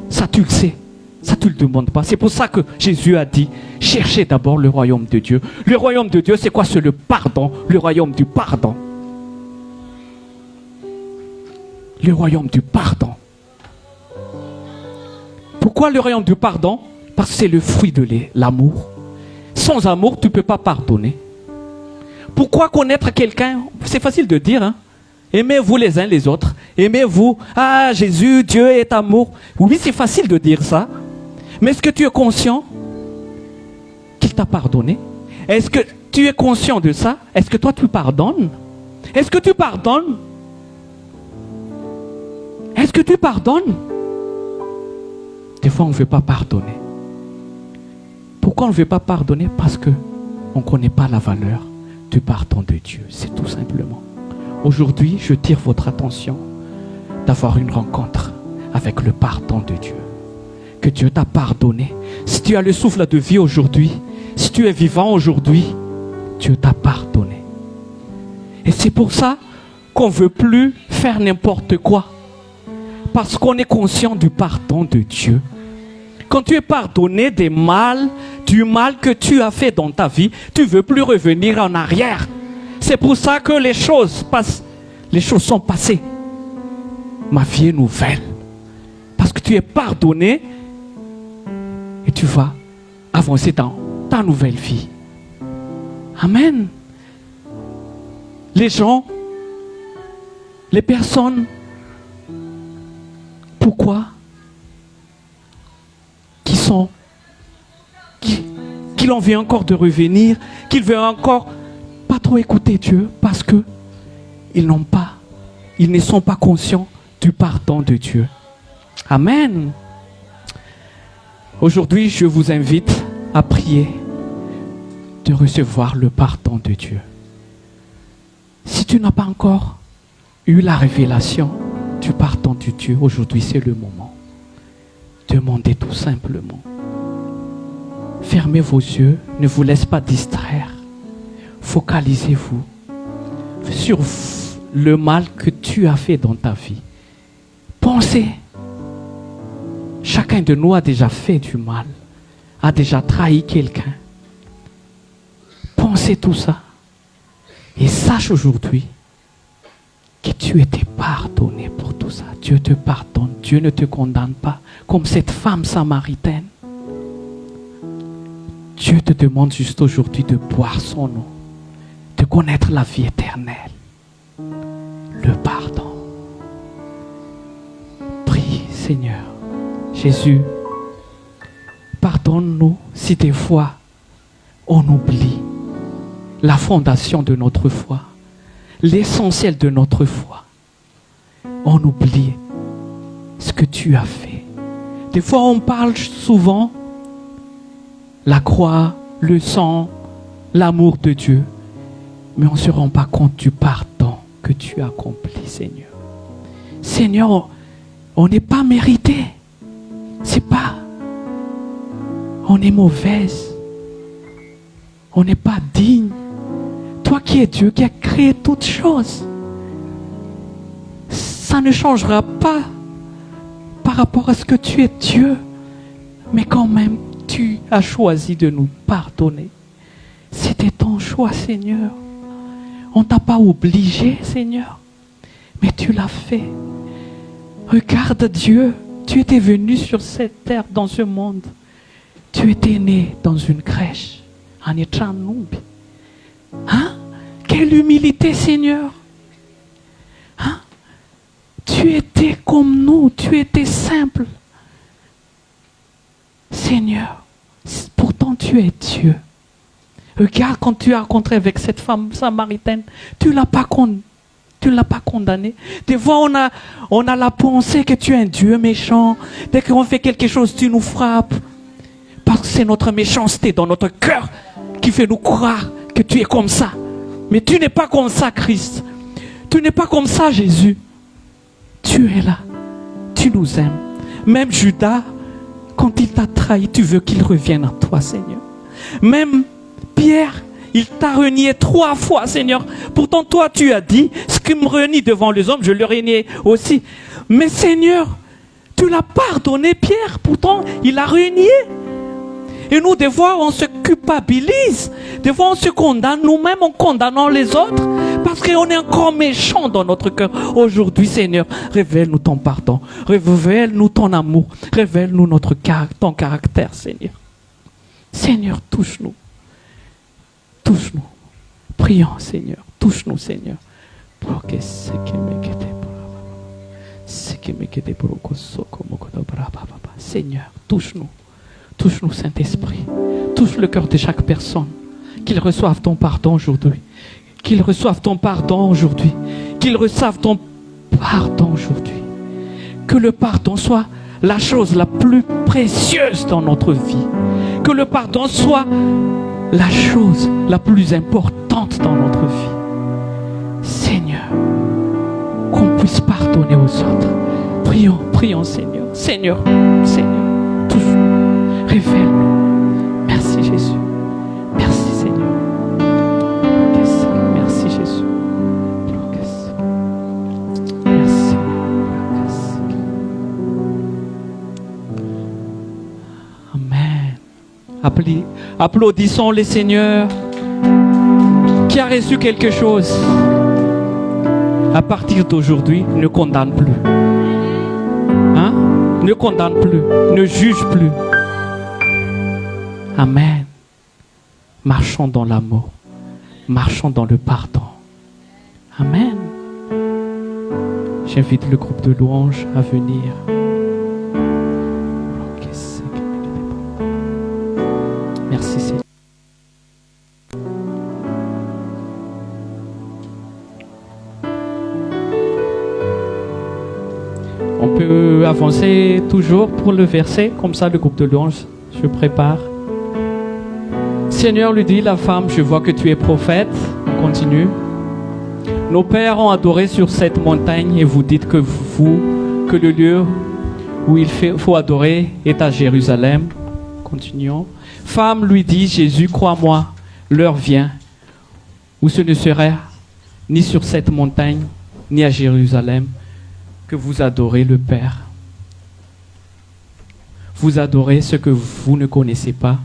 Ça, tu le sais. Ça, tu ne le demandes pas. C'est pour ça que Jésus a dit, cherchez d'abord le royaume de Dieu. Le royaume de Dieu, c'est quoi? C'est le pardon. Le royaume du pardon. Le royaume du pardon. Pourquoi le royaume du pardon? Parce que c'est le fruit de l'amour. Sans amour, tu ne peux pas pardonner. Pourquoi connaître quelqu'un? C'est facile de dire, hein? Aimez-vous les uns les autres. Aimez-vous. Ah, Jésus, Dieu est amour. Oui, c'est facile de dire ça. Mais est-ce que tu es conscient qu'il t'a pardonné? Est-ce que tu es conscient de ça? Est-ce que toi tu pardonnes? Est-ce que tu pardonnes? Est-ce que tu pardonnes? Des fois, on ne veut pas pardonner. Pourquoi on ne veut pas pardonner? Parce qu'on ne connaît pas la valeur du pardon de Dieu. C'est tout simplement. Aujourd'hui, je tire votre attention d'avoir une rencontre avec le pardon de Dieu. Que Dieu t'a pardonné. Si tu as le souffle de vie aujourd'hui, si tu es vivant aujourd'hui, Dieu t'a pardonné. Et c'est pour ça qu'on ne veut plus faire n'importe quoi. Parce qu'on est conscient du pardon de Dieu. Quand tu es pardonné du mal que tu as fait dans ta vie, tu ne veux plus revenir en arrière. C'est pour ça que les choses passent. Les choses sont passées. Ma vie est nouvelle. Parce que tu es pardonné et tu vas avancer dans ta nouvelle vie. Amen. Les gens, les personnes, pourquoi qu'il en vient encore de revenir, qu'il veut encore pas trop écouter Dieu parce que ils ne sont pas conscients du pardon de Dieu. Amen. Aujourd'hui, je vous invite à prier de recevoir le pardon de Dieu. Si tu n'as pas encore eu la révélation du pardon de Dieu, aujourd'hui c'est le moment. Demandez tout simplement. Fermez vos yeux, ne vous laissez pas distraire. Focalisez-vous sur le mal que tu as fait dans ta vie. Pensez. Chacun de nous a déjà fait du mal, a déjà trahi quelqu'un. Pensez tout ça. Et sache aujourd'hui que tu étais pardonné pour tout ça. Dieu te pardonne, Dieu ne te condamne pas. Comme cette femme samaritaine. Dieu te demande juste aujourd'hui de boire son eau, de connaître la vie éternelle, le pardon. Prie, Seigneur. Jésus, pardonne-nous si des fois on oublie la fondation de notre foi, l'essentiel de notre foi. On oublie ce que tu as fait. Des fois on parle souvent la croix, le sang, l'amour de Dieu, mais on ne se rend pas compte du pardon que tu as accompli, Seigneur. Seigneur, on n'est pas mérité. C'est pas. On est mauvaise. On n'est pas digne. Toi qui es Dieu, qui a créé toutes choses, ça ne changera pas par rapport à ce que tu es Dieu. Mais quand même, tu as choisi de nous pardonner. C'était ton choix, Seigneur. On ne t'a pas obligé, Seigneur, mais tu l'as fait. Regarde Dieu, tu étais venu sur cette terre, dans ce monde. Tu étais né dans une crèche, en Etranumbi. Hein? Quelle humilité, Seigneur. Hein? Tu étais comme nous, tu étais simple. Seigneur, pourtant tu es Dieu. Regarde quand tu as rencontré avec cette femme samaritaine, tu ne l'as pas condamné. Des fois on a la pensée que tu es un Dieu méchant. Dès qu'on fait quelque chose, tu nous frappes. Parce que c'est notre méchanceté dans notre cœur qui fait nous croire que tu es comme ça. Mais tu n'es pas comme ça, Christ. Tu n'es pas comme ça, Jésus. Tu es là. Tu nous aimes. Même Judas, quand il t'a trahi, tu veux qu'il revienne à toi, Seigneur. Même Pierre, il t'a renié 3 fois, Seigneur. Pourtant, toi, tu as dit, ce qui me renie devant les hommes, je le renie aussi. Mais Seigneur, tu l'as pardonné, Pierre. Pourtant, il a renié. Et nous, des fois, on se culpabilise. Des fois, on se condamne nous-mêmes en condamnant les autres. Parce qu'on est encore méchant dans notre cœur. Aujourd'hui, Seigneur, révèle-nous ton pardon. Révèle-nous ton amour. Révèle-nous ton caractère, Seigneur. Seigneur, touche-nous. Touche-nous. Prions, Seigneur. Touche-nous, Seigneur. Seigneur, touche-nous. Touche-nous, Saint-Esprit. Touche le cœur de chaque personne. Qu'ils reçoivent ton pardon aujourd'hui. Qu'ils reçoivent ton pardon aujourd'hui. Qu'ils reçoivent ton pardon aujourd'hui. Que le pardon soit la chose la plus précieuse dans notre vie. Que le pardon soit la chose la plus importante dans notre vie. Seigneur, qu'on puisse pardonner aux autres. Prions, prions, Seigneur. Seigneur, Seigneur, touche-nous. Révèle-nous. Merci, Jésus. Merci, Seigneur. Merci, Jésus. Merci. Amen. Applaudissons les Seigneurs qui a reçu quelque chose. À partir d'aujourd'hui, ne condamne plus. Hein? Ne condamne plus. Ne juge plus. Amen. Marchons dans l'amour. Marchons dans le pardon. Amen. J'invite le groupe de louanges à venir. Merci Seigneur. On peut avancer toujours pour le verset, comme ça le groupe de louanges se prépare. Seigneur lui dit, la femme, je vois que tu es prophète. On continue. Nos pères ont adoré sur cette montagne et vous dites que le lieu où il faut adorer est à Jérusalem. Continuons. Femme, lui dit Jésus, crois-moi, l'heure vient où ce ne sera ni sur cette montagne, ni à Jérusalem, que vous adorez le Père. Vous adorez ce que vous ne connaissez pas.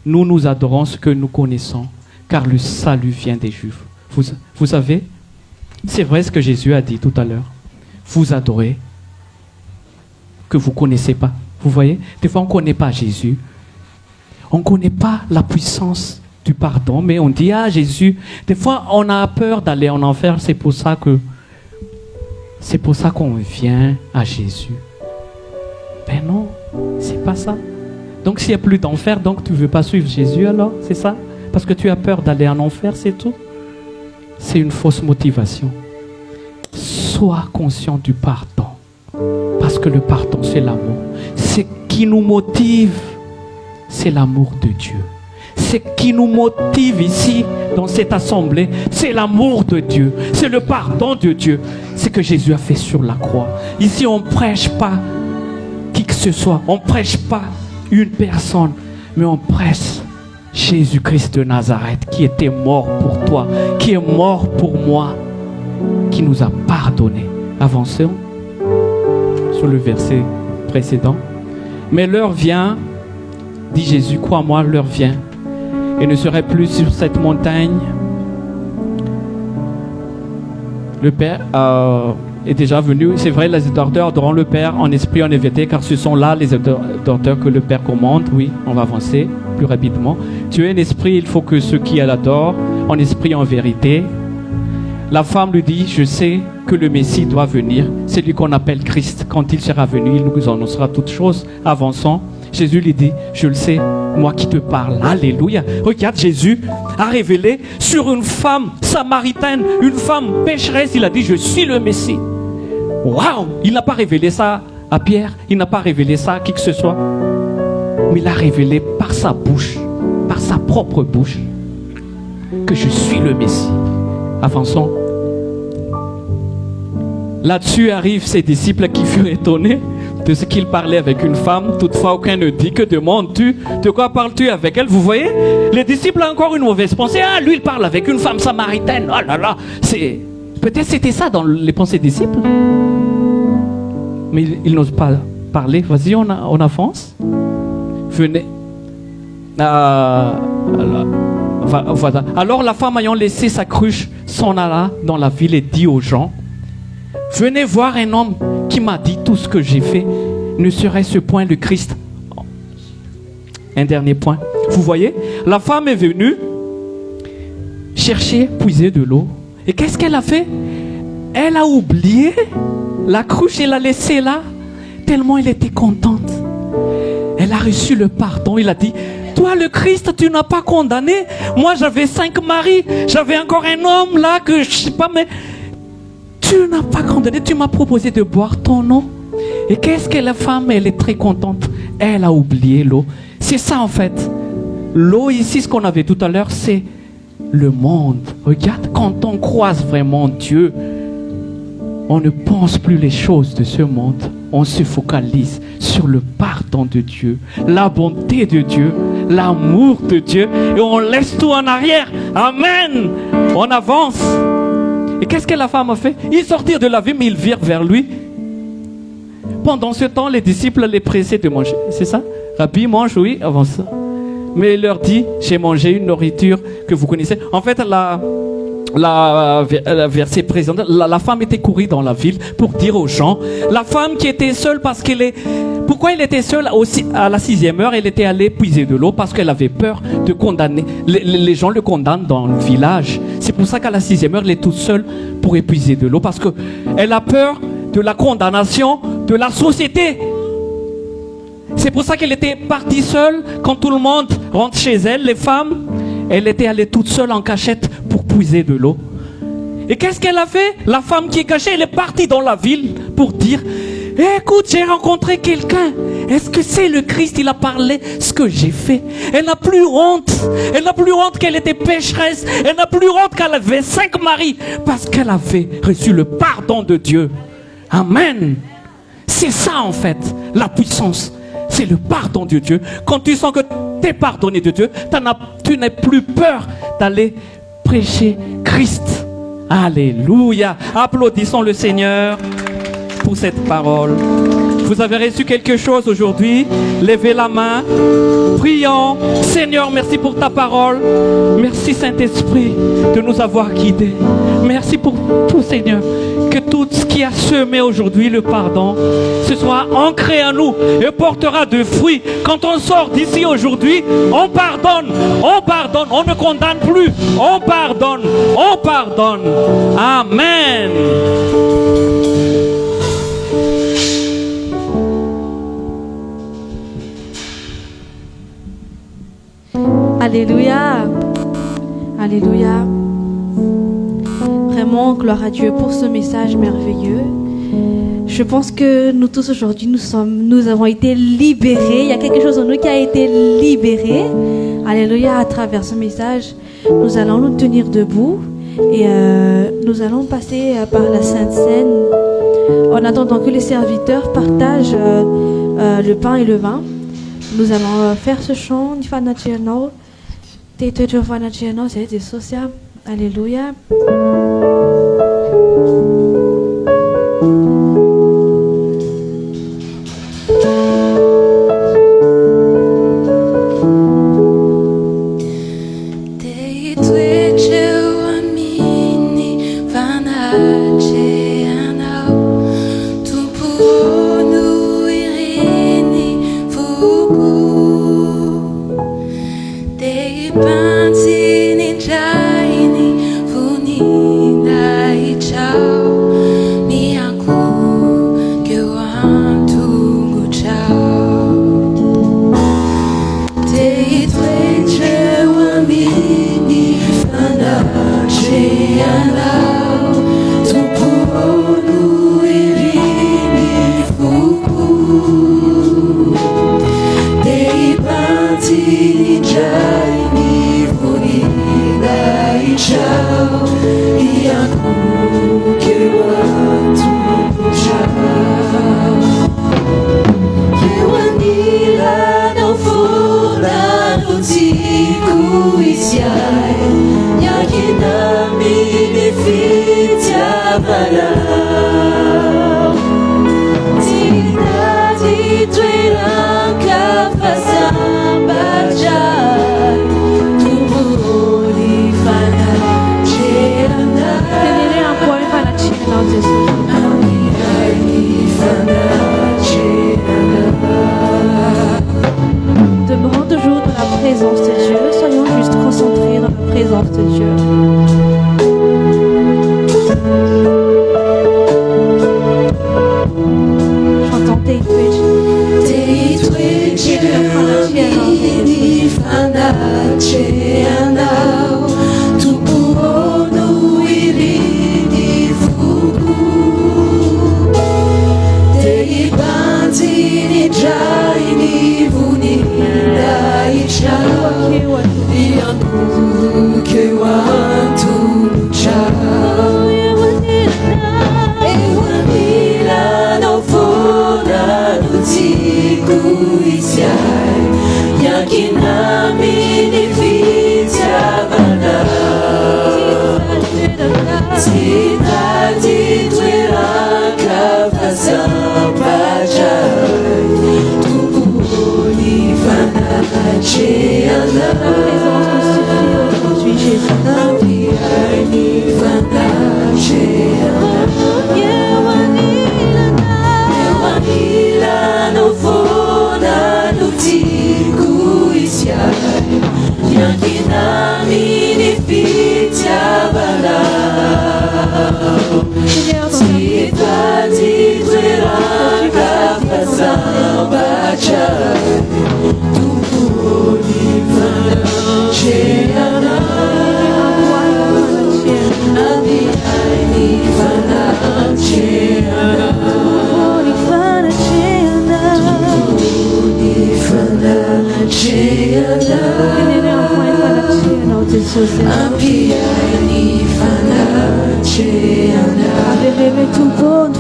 Nous adorons ce que nous connaissons, car le salut vient des Juifs. Vous savez, c'est vrai ce que Jésus a dit tout à l'heure. Vous adorez que vous ne connaissez pas. Vous voyez, des fois on ne connaît pas Jésus. On ne connaît pas la puissance du pardon, mais on dit, ah Jésus, des fois on a peur d'aller en enfer, c'est pour ça qu'on vient à Jésus. Ben non, c'est pas ça. Donc s'il n'y a plus d'enfer, donc tu ne veux pas suivre Jésus alors, c'est ça? Parce que tu as peur d'aller en enfer, c'est tout? C'est une fausse motivation. Sois conscient du pardon, parce que le pardon c'est l'amour. Ce qui nous motive, c'est l'amour de Dieu. Ce qui nous motive ici, dans cette assemblée, c'est l'amour de Dieu. C'est le pardon de Dieu. C'est ce que Jésus a fait sur la croix. Ici, on ne prêche pas qui que ce soit. On ne prêche pas une personne, mais on prêche Jésus-Christ de Nazareth, qui était mort pour toi, qui est mort pour moi, qui nous a pardonné. Avancons sur le verset précédent. Mais l'heure vient, dit Jésus, crois-moi, l'heure vient, et ne serait plus sur cette montagne. Le Père est déjà venu. C'est vrai, les adorateurs adoreront le Père en esprit, en vérité, car ce sont là les adorateurs que le Père commande. Oui, on va avancer plus rapidement. Dieu est un esprit, il faut que ceux qui l'adorent en esprit, en vérité. La femme lui dit, je sais que le Messie doit venir. C'est lui qu'on appelle Christ. Quand il sera venu, il nous annoncera toutes choses. Avançons. Jésus lui dit, je le sais, moi qui te parle. Alléluia. Regarde, Jésus a révélé sur une femme samaritaine, une femme pécheresse. Il a dit, je suis le Messie. Waouh! Il n'a pas révélé ça à Pierre. Il n'a pas révélé ça à qui que ce soit. Mais il a révélé par sa bouche, par sa propre bouche, que je suis le Messie. Avançons. Là-dessus arrivent ses disciples qui furent étonnés de ce qu'il parlait avec une femme. Toutefois, aucun ne dit, que demandes-tu? De quoi parles-tu avec elle? Vous voyez, les disciples ont encore une mauvaise pensée. Ah, lui, il parle avec une femme samaritaine. Oh là là, peut-être c'était ça dans les pensées des disciples. Mais ils n'osent pas parler. Vas-y, on avance. Venez. Voilà. Alors la femme, ayant laissé sa cruche, s'en alla dans la ville et dit aux gens, venez voir un homme qui m'a dit tout ce que j'ai fait. Ne serait-ce point le Christ? Un dernier point. Vous voyez, la femme est venue chercher, puiser de l'eau. Et qu'est-ce qu'elle a fait? Elle a oublié la cruche et l'a laissée là, tellement elle était contente. Elle a reçu le pardon. Il a dit, toi le Christ, tu n'as pas condamné. Moi j'avais 5 maris. J'avais encore un homme là que je sais pas, mais tu n'as pas condamné. Tu m'as proposé de boire ton eau. Et qu'est-ce que la femme, elle est très contente. Elle a oublié l'eau. C'est ça en fait. L'eau ici, ce qu'on avait tout à l'heure, c'est le monde. Regarde, quand on croise vraiment Dieu, on ne pense plus les choses de ce monde. On se focalise sur le pardon de Dieu, la bonté de Dieu, l'amour de Dieu. Et on laisse tout en arrière. Amen. On avance. Et qu'est-ce que la femme a fait? Ils sortirent de la ville, mais ils virent vers lui. Pendant ce temps, les disciples les pressaient de manger. C'est ça? Rabbi, mange, oui, avance. Mais il leur dit, j'ai mangé une nourriture que vous connaissez. En fait, la verset présent, la femme était courue dans la ville pour dire aux gens, la femme qui était seule parce qu'elle est... Pourquoi elle était seule aussi à la 6e heure? Elle était allée puiser de l'eau parce qu'elle avait peur de condamner. Les gens le condamnent dans le village. C'est pour ça qu'à la 6e heure, elle est toute seule pour épuiser de l'eau, parce qu'elle a peur de la condamnation de la société. C'est pour ça qu'elle était partie seule. Quand tout le monde rentre chez elle, les femmes, elle était allée toute seule en cachette pour puiser de l'eau. Et qu'est-ce qu'elle a fait? La femme qui est cachée, elle est partie dans la ville pour dire, écoute, j'ai rencontré quelqu'un. Est-ce que c'est le Christ? Il a parlé ce que j'ai fait. Elle n'a plus honte. Elle n'a plus honte qu'elle était pécheresse. Elle n'a plus honte qu'elle avait 5 maris, parce qu'elle avait reçu le pardon de Dieu. Amen. C'est ça en fait, la puissance, c'est le pardon de Dieu. Quand tu sens que tu es pardonné de Dieu, tu n'as plus peur d'aller prêcher Christ. Alléluia. Applaudissons le Seigneur pour cette parole. Vous avez reçu quelque chose aujourd'hui? Levez la main. Prions. Seigneur, merci pour ta parole. Merci Saint-Esprit de nous avoir guidés. Merci pour tout, Seigneur. Que tout ce qui a semé aujourd'hui le pardon, ce soit ancré en nous et portera de fruits. Quand on sort d'ici aujourd'hui, on pardonne, on ne condamne plus, on pardonne. Amen. Alléluia. Alléluia. Vraiment, gloire à Dieu pour ce message merveilleux. Je pense que nous tous aujourd'hui, nous avons été libérés. Il y a quelque chose en nous qui a été libéré. Alléluia, à travers ce message. Nous allons nous tenir debout et nous allons passer par la Sainte Seine en attendant que les serviteurs partagent le pain et le vin. Nous allons faire ce chant. Alléluia. Demeurons toujours dans la présence de Dieu. Soyons juste concentrés dans la présence de Dieu. Chantons Dei Ave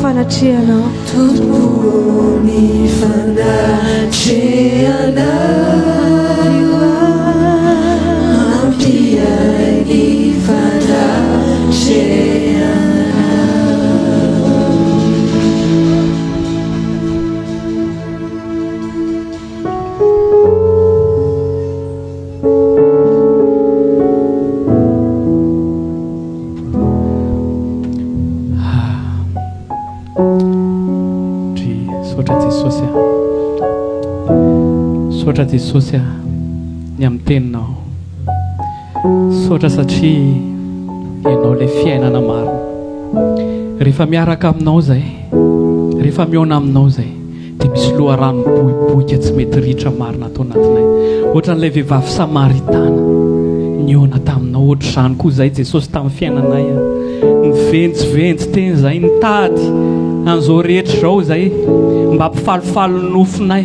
fanatrehanao. Tompo ny fanatrehanao, ampiay ny Sotra Jesosy ny amin'ny teninao. Sotra satria ianao ilay fiainana marina. Rehefa miaraka aminao zay, rehefa miona aminao zay, dia misy loharano bohibohika tsy mety ritra marina atao anatinay. Ohatran'ilay vehivavy Samaritana niona taminao. Ohatr'izany koa zay Jesosy tamin'ny fiainanay. Nivenjivenjy teny zay, nitady an'izao rehetra izao zay mba hampifalifaly ny nofinay,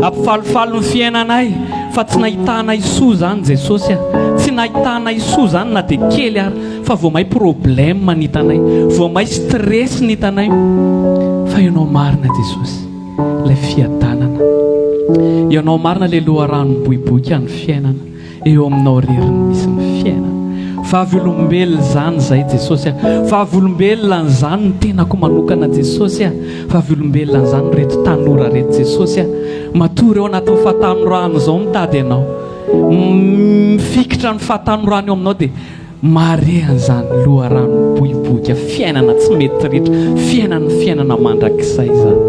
hampifalifaly ny fiainanay. Fa tsy nahitana Isoa zany Jesosy. Tsy nahitana Isoa zany na dia kely ary, fa vao may problème nitanay, vao may stress nitanay. Fa ianao marina Jesosy, ilay fiadanana. Ianao marina ilay loharano bohibohika ny fiainana. Eo aminao reriny misy ny fiainana. Vavolombelona zany zay Jesosy. Vavolombelona zany ny tenako manokana Jesosy. Vavolombelona zany reto tanora reto Jesosy. Matory eo anatin'ny fahatanorano zao mitady ianao, mifikitra ny fahatanorano eo aminao dia mare an'izany loharano bohibohika, fiainana tsy mety rehetra, fiainana mandrakizay zany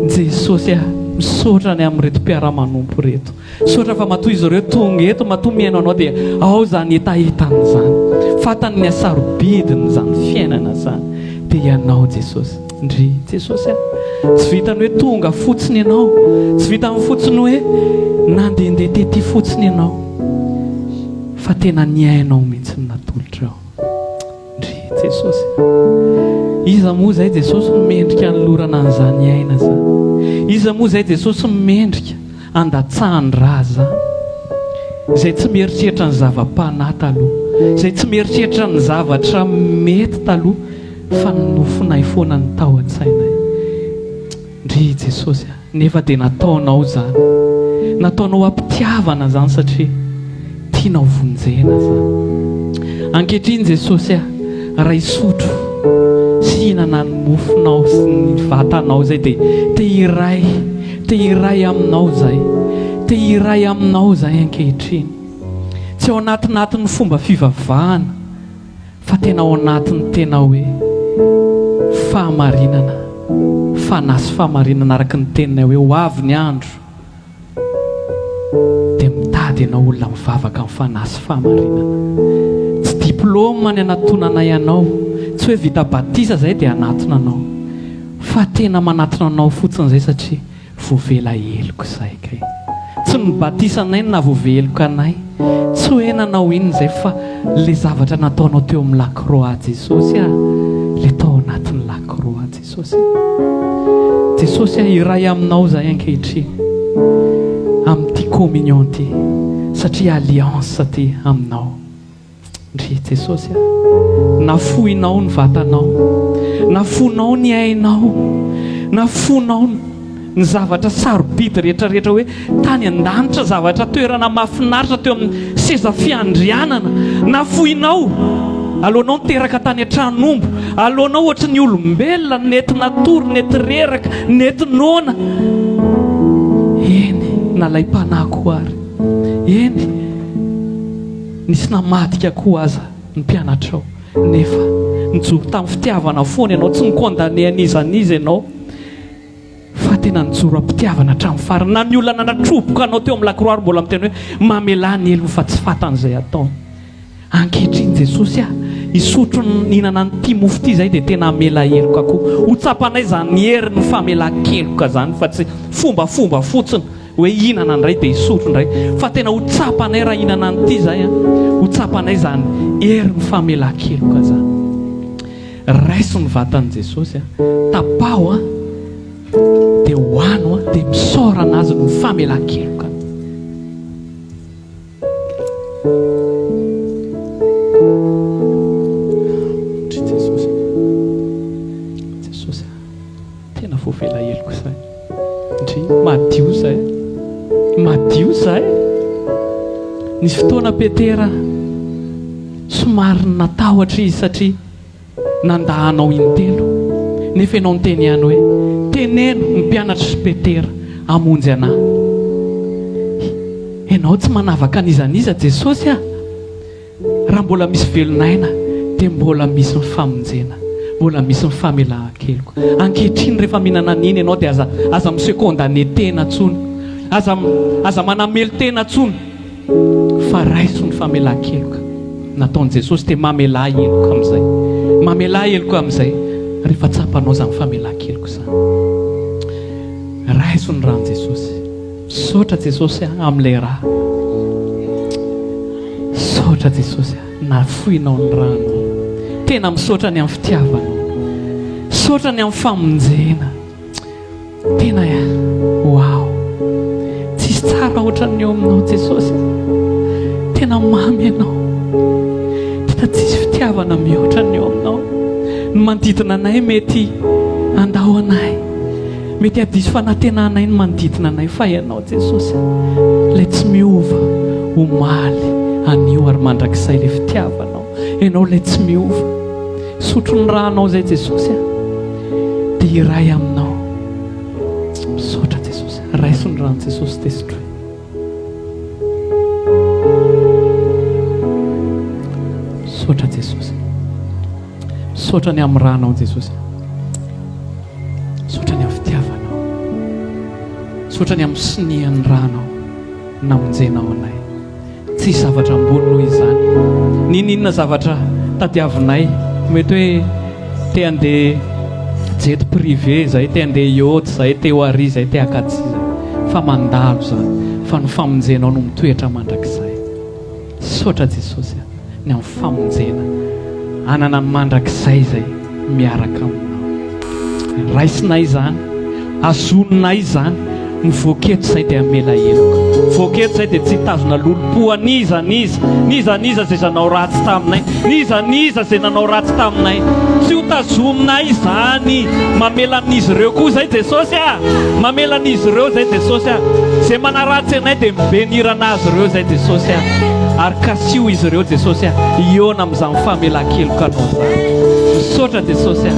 Jesosy. Misaotra ny amin'ny reto mpiara-manompo reto. Misaotra fa matoa izy ireo tonga eto, matoa miaino anao dia ao zany etaetany zany, fatany ny asarobidiny zany fiainana zany. Dia ianao Jesosy, ndry Jesosy tsy vitany hoe tonga fotsiny ianao, tsy vitany fotsiny hoe nandehandeha tety fotsiny ianao, fa tena niainao mihitsy natolotra ao, ndry Jesosy. Iza moa zay Jesosy mendrika ny lorana an'izany aina zany. Iza moa zay Jesosy mendrika andatsahany raha zany, izay tsy mieritreritra ny zava-panahy taloha, izay tsy mieritreritra ny zavatra mety taloha, fa ny nofinay foana ny tao an-tsainay. Ndry Jesosy, nefa dia nataonao zany, nataonao ampitiavana zany satria tianao vonjena zany. Ankehitriny Jesosy, raha isotro sy hihinana ny mofonao sy ny vatanao zay dia te hiray aminao zay, te hiray aminao zay ankehitriny. Tsy ao anatinatin'ny fomba fivavahana, fa tena ao anatin'ny tena hoe fahamarinana, fanasy fahamarinana araka ny teninay hoe ho avy ny andro dia mitady ianao olona mivavaka amin'ny fanasy fahamarinana. Tsy diplôma ny anatonanay anao, tsy hoe vita batisa zay dia anatona anao, fa tena manatona anao fotsiny zay satria voavela heloko zay kay. Tsy ny batisa anay na voaveloko anay, tsy hoe nanao inona zay, fa le zavatra nataonao teo amin'ny lakroa Jesosy, le tao anatin'ny lakroa Jesosy. Jesosy iray aminao zay ankehitriny amin'ity communion ty, satria alliance ty aminao. Ndry Jesosy, nafoinao ny vatanao, nafonao ny ainao, nafonao ny zavatra sarobidy rehetrarehetra hoe tany an-danitra, zavatra toerana mahafinaritra teo amin'ny seza fiandrianana. Nafoinao alohanao niteraka tany an-tranombo, alohanao ohatra ny olombelona nety natory, nety reraka, nety nona. Eny nalay mpanako ary, eny nisy namadika koa aza ny mpianatrao, nefa nijoro tamin'ny fitiavana foana ianao, tsy nikondane an'izaniza ianao, fa tena nijoro am-pitiavana hatramin'ny farany. Na ny olona nanatroboka anao teo amin'ny lakroa ary mbola miteny hoe mamela ny elony fa tsy fatan'izay ataony. Ankehitriny Jesosy, isotro nihinana n'ity mofo ity zay dia tena amela heloka koa. Ho tsapanay zany herin'ny famela-keloka zany, fa tsy fombafomba fotsiny hoe hihinana ndray dia isotro ndray, fa tena ho tsapanay raha hihinana n'ity zay, ho tsapanay zany herin'ny famela-keloka zany. Raiso ny vatan'i Jesosy, tapao dia hoano dia misaora anazy no famela-keloka. madio zahay nisy fotoana Petera somary natahotra izy satria nandahanao intelo nefa ianao niteny ihany hoe teneno mpianatra sy Petera amonjy anahy. Ianao tsy manavaka an'izaniza Jesosy a. Raha mbola misy velonaina dia mbola misy mifamonjena, mbola misy mifamelan-keloko. Ankehitriny rehefa mihinana an'iny ianao dia aza miseho condamné tena tsony, aza manamely tena tsony, fa raiso ny famelan-keloka nataon'i Jesosy dia mamela heloko amin'izay, mamela heloko amin'izay rehefa tsapanao izany famelan-keloko izany. Raiso ny ran'i Jesosy. Misaotra Jesosy amin'ilay raha, misaotra Jesosy nafoinao ny rano, tena misaotra ny amin'ny fitiavanao, misaotra ny amin'ny famonjena, tena wow, tsisy tsara ohatran'ny eo aminao Jesosy, tena mamy ianao, tena tsisy fitiavana mihoatra ny eo aminao. Ny manodidina anay mety andao anay, mety adiso fanantenanay ny manodidina anay, fa ianao Jesosy ilay tsy miova omaly anio ary mandrakizay ilay fitiavanao, ianao ilay tsy miova. Sotro ny ranao zay Jesosy dia iray aminao. Misaotra Jesosy, raiso ny rano Jesosy tesitro. Misaotra Jesosy, misaotra ny amin'ny ranao Jesosy, misaotra ny amin'ny fitiavanao, misaotra ny amin'ny sinihan'ny ranao namonjenao anay. Tsy zavatra ambony noho izany. Ninona zavatra tadiavinay, mety hoe te handeha jet privé zay, te handeha yacht zay, te ho ary zay, te akatsy zay, fa mandalo zany, fa ny famonjenao no mitoetra mandrakizay. Misaotra Jesosy ny amin'ny famonjena, anana ny mandrakizay zay miaraka aminao. Raisinay zany, azononay zany, ny voaketo zay dia amela heloko. Voaketo zay dia tsy tazona lolo-po niza zay nanao ratsy taminay, niza zay nanao ratsy taminay, tsy ho tazominay zany. Mamela an'izy ireo koa zay Jesosy mamela an'izy ireo zay Jesosy zay manaratsy anay dia mibenirana azy ireo zay Jesosy ary kasio izy ireo Jesosy iona amin'izany famelan-keloka anao zany. Misaotra Jesosy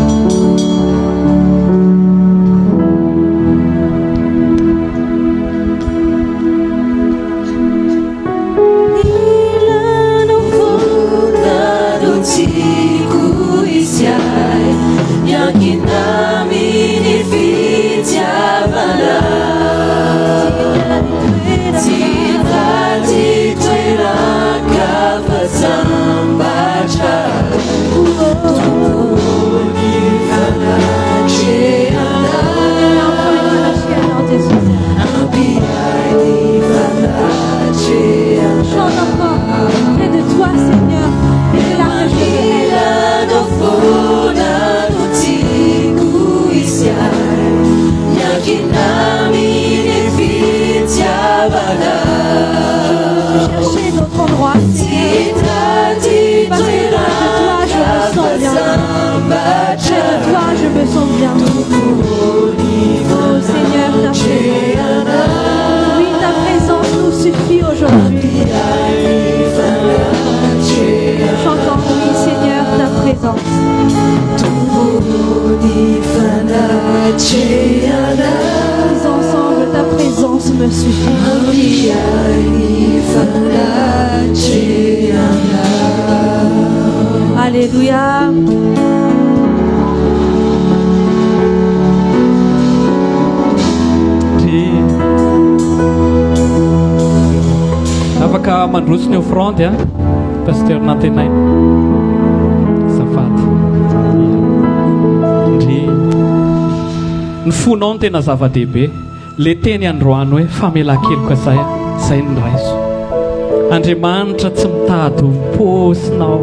Alléluia. Afaka mandroso ny offrande pasteur nantenay safady ndry ny fonao ny tena zava-dehibe. Le teny androany hoe famelan-keloka zay ny raiso. Andriamanitra tsy mitady ho pôsinao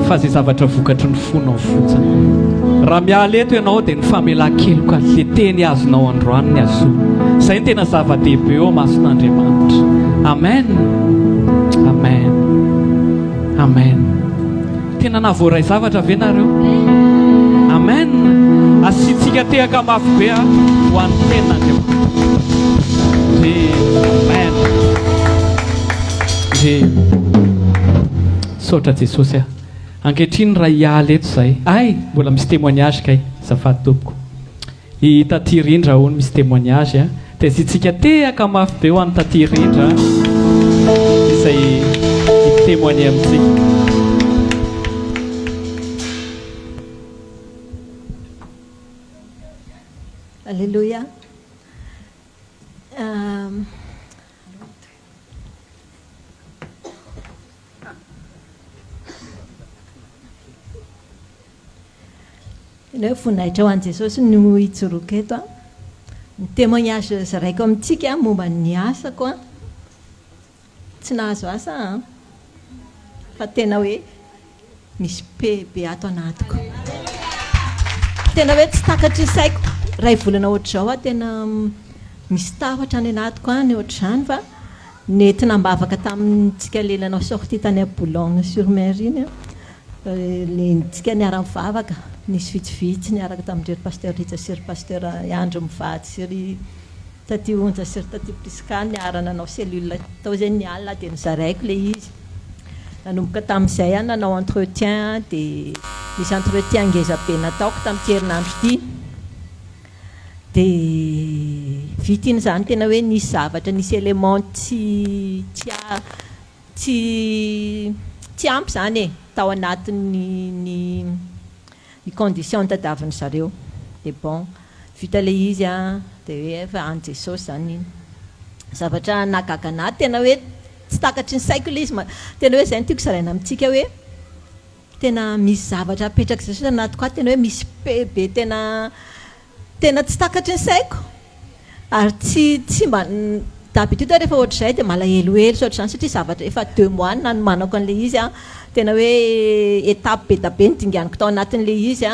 fa zay zavatra vokatry ny fonao fotsiny. Raha miala eto ianao dia ny famelan-keloka le teny azonao androany ny azona. Zay ny tena zava-dehibe eo mason'Andriamanitra. Amen, amen, amen. Tena navoray zavatra ve nareo? Amen. Asitsika tehaka mafy be ho an'ny tenan'Andriamanitra. Amen. Saotra Jesosy ankehitriny raha hialy eto zay ay mbola misy témoignage kay zafady tompoko Tatirindra hono misy témoignage dia izitsika tehaka mafy be ho an'ny Tatirindra izay témoigner amintsika. Alléluia. Ilay voninahitra ho an'i Jesosy no hijoroka eto a. Ny témoignage zaraiko amintsika momba ny asako a. Tsy nahazo asa a. Fa tena hoe misy be ato anatiko. Tena hoe tsy takatry ny saiko. Ray volana ohatr'izao a tena misy tafatra any anatiko any ohatr'izany fa nentina mbavaka tamintsika lelanao sortie tany a Boulogne-sur-Mer iny a. Lentsika niara-mivavaka. Nisy vitsivitsy niaraka tamin'ireo pasteur Ritsa sy ry pasteur Andro Mivady sy ry taty Onja sy ry taty Priska niara nanao cellule tao zay nialina dia nizaraiko ilay izy. Nanomboka tamin'izay a nanao entretien dia misy entretien ngeza be nataoko tamin'ity herinandro ity. Dia vita iny izany tena hoe nisy zavatra nisy élément tsy ampy izany e tao anatin'ny ny condition tadiavin'ny zareo. Dia bon vita ilay izy a dia hoe efa an Jesosy izany iny zavatra nahagaga anahy tena hoe tsy takatry ny saiko ilay izy tena hoe izay no tiako zaraina amintsika hoe tena misy zavatra apetraka Jesosy anatiko ato tena hoe misy be tena tsy takatry ny saiko ary tsy mba d'habitude rehefa ohatr'izay dia malahelohelo so ohatr'izany satria zavatra efa 2 mois nanomanako an'ilay izy a tena hoe étape be da be nodinganiko tao anatin'ilay izy a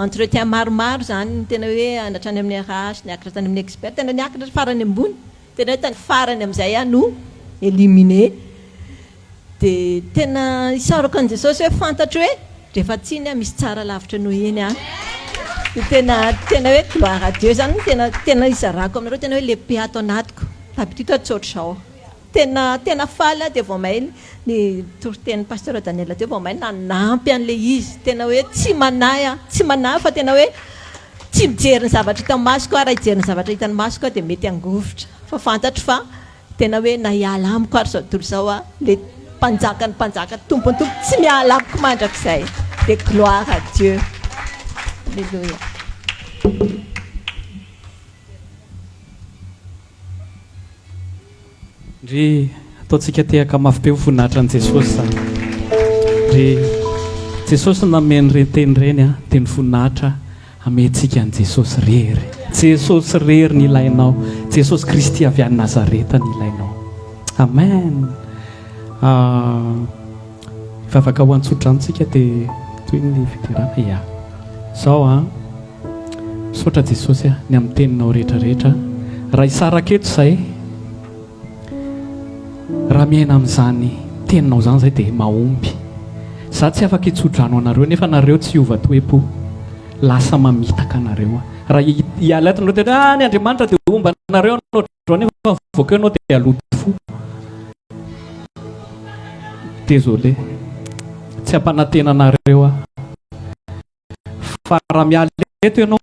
entretien maromaro zany tena hoe anatrany amin'ny RH niakatra tany amin'ny expert tena niakatra farany ambony tena hoe tany farany amin'izay a no éliminé dia tena isaroko an' Jesosy hoe fantatro hoe rehefa tsiny a misy tsara lavitra noho iny a tena hoe gloire à Dieu zany tena izarako aminareo tena hoe lehibe ato anatiko d'habitude tsotra zao tena faly dia vao may ny toriten'ny pasteur Daniel teo vao may nanampy an'ilay izy tena hoe tsy manahy fa tena hoe tsy mijery ny zavatra hitan'ny masoko raha hijery ny zavatra hitan'ny masoko dia mety angovitra fa fantatro fa tena hoe nahiala amiko ary zao tontolo zao a le mpanjaka tompony tompo tsy miala amiko mandrakizay dia gloire à Dieu. Alléluia. Ry ataontsika tehaka mafy be voninahitra an' Jesosy zany. Ry Jesosy nameny reny teny reny a dia ny voninahitra amentsika an' Jesosy rery. Jesosy rery ny ilainao. Jesosy Kristy avy any Nazareta ny ilainao. Amen. Vavaka ho antsotra antsika dia toy ny fidirana ia. Zao a misaotra Jesosy a ny amin'ny teninao rehetrarehetra. Raha hisaraka eto izay raha miaina amin'izany teninao izany izay dia mahomby. Za tsy afaka hitsodrano anareo nefa anareo tsy hiova toe-po lasa mamitaka anareo a. Raha hiala eto anareo dia ny Andriamanitra dia omba anareo anao nefa mivoaka anao dia aloto fo. Désolé tsy ampanantena anareo a. Fa raha miala eto ianao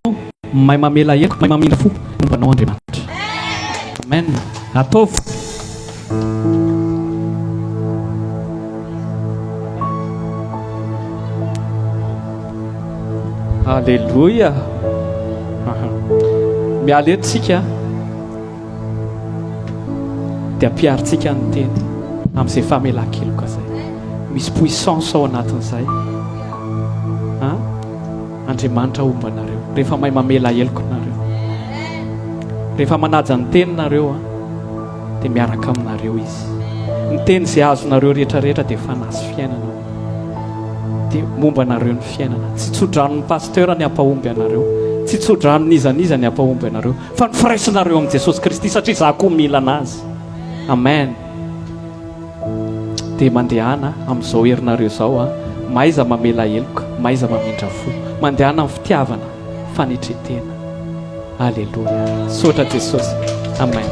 mahay mamela heloka mahay mamindra fo ombanao Andriamanitra. Amen. Ataovy. Alléluia. Miala eto tsika dia ampiaritsika ny teny amin'izay famelan-keloka zay. Misy puissance ao anatin'izay. Andriamanitra omba anareo rehefa mahay mamela heloko nareo, rehefa manaja ny teninareo a dia miaraka aminareo izy. Ny teny izay azonareo rehetrarehetra dia fanazy fiainana dia momba anareo ny fiainana. Tsy tsodrano ny pasteur ny ampahomby anareo, tsy tsodrano nizaniza ny ampahomby anareo, fa ny firaisinareo amin'ny Jesosy Kristy satria za koa mila anazy. Amen. Dia mandehana amin'izao herinareo izao a maiza mamela heloka, maiza mamindra fo, mandehana amin'ny fitiavana, fanetretena. Alléluia. Sotra Jesosy. Amen.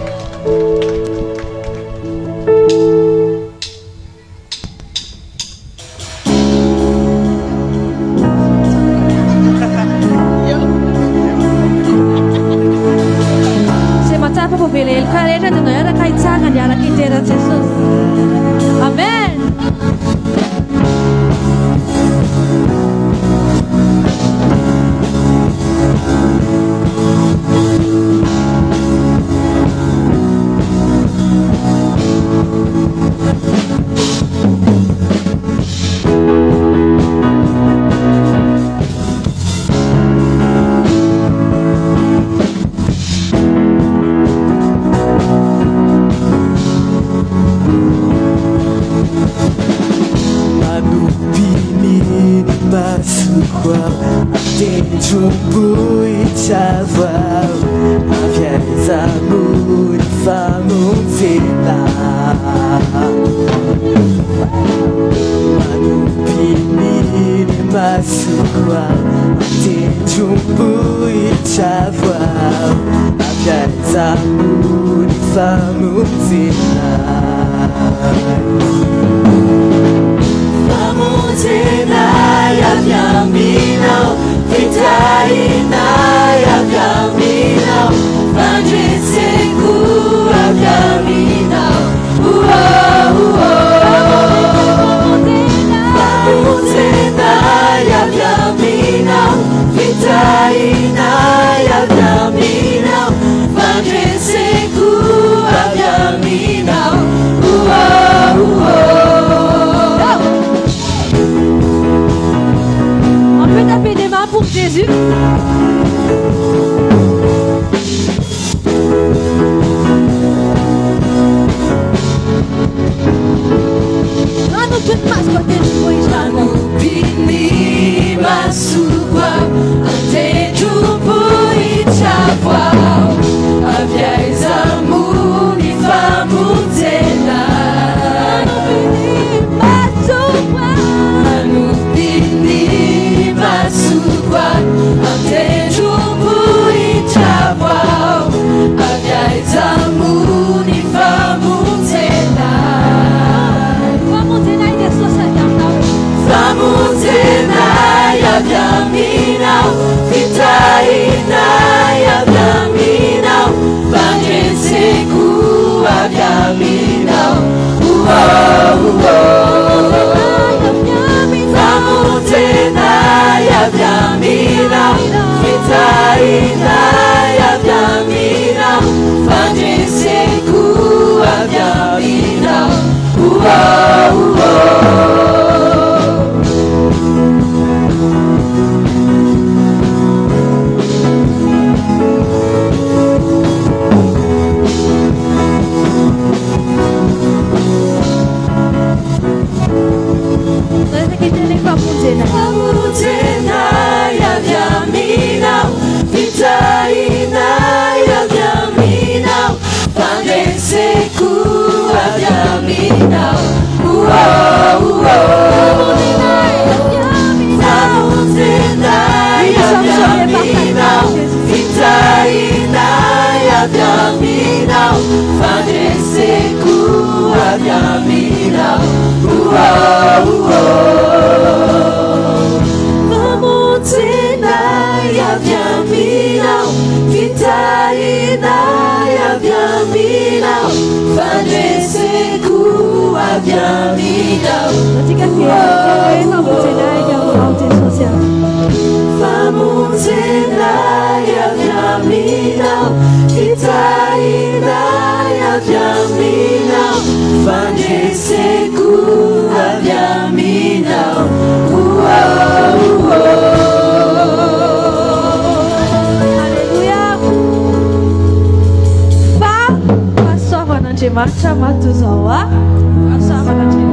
Se matsapa po vile el karena de noyara kaitsanga yara kitera Jesus. Amen. Jésus. Marcha matuzawa, asama na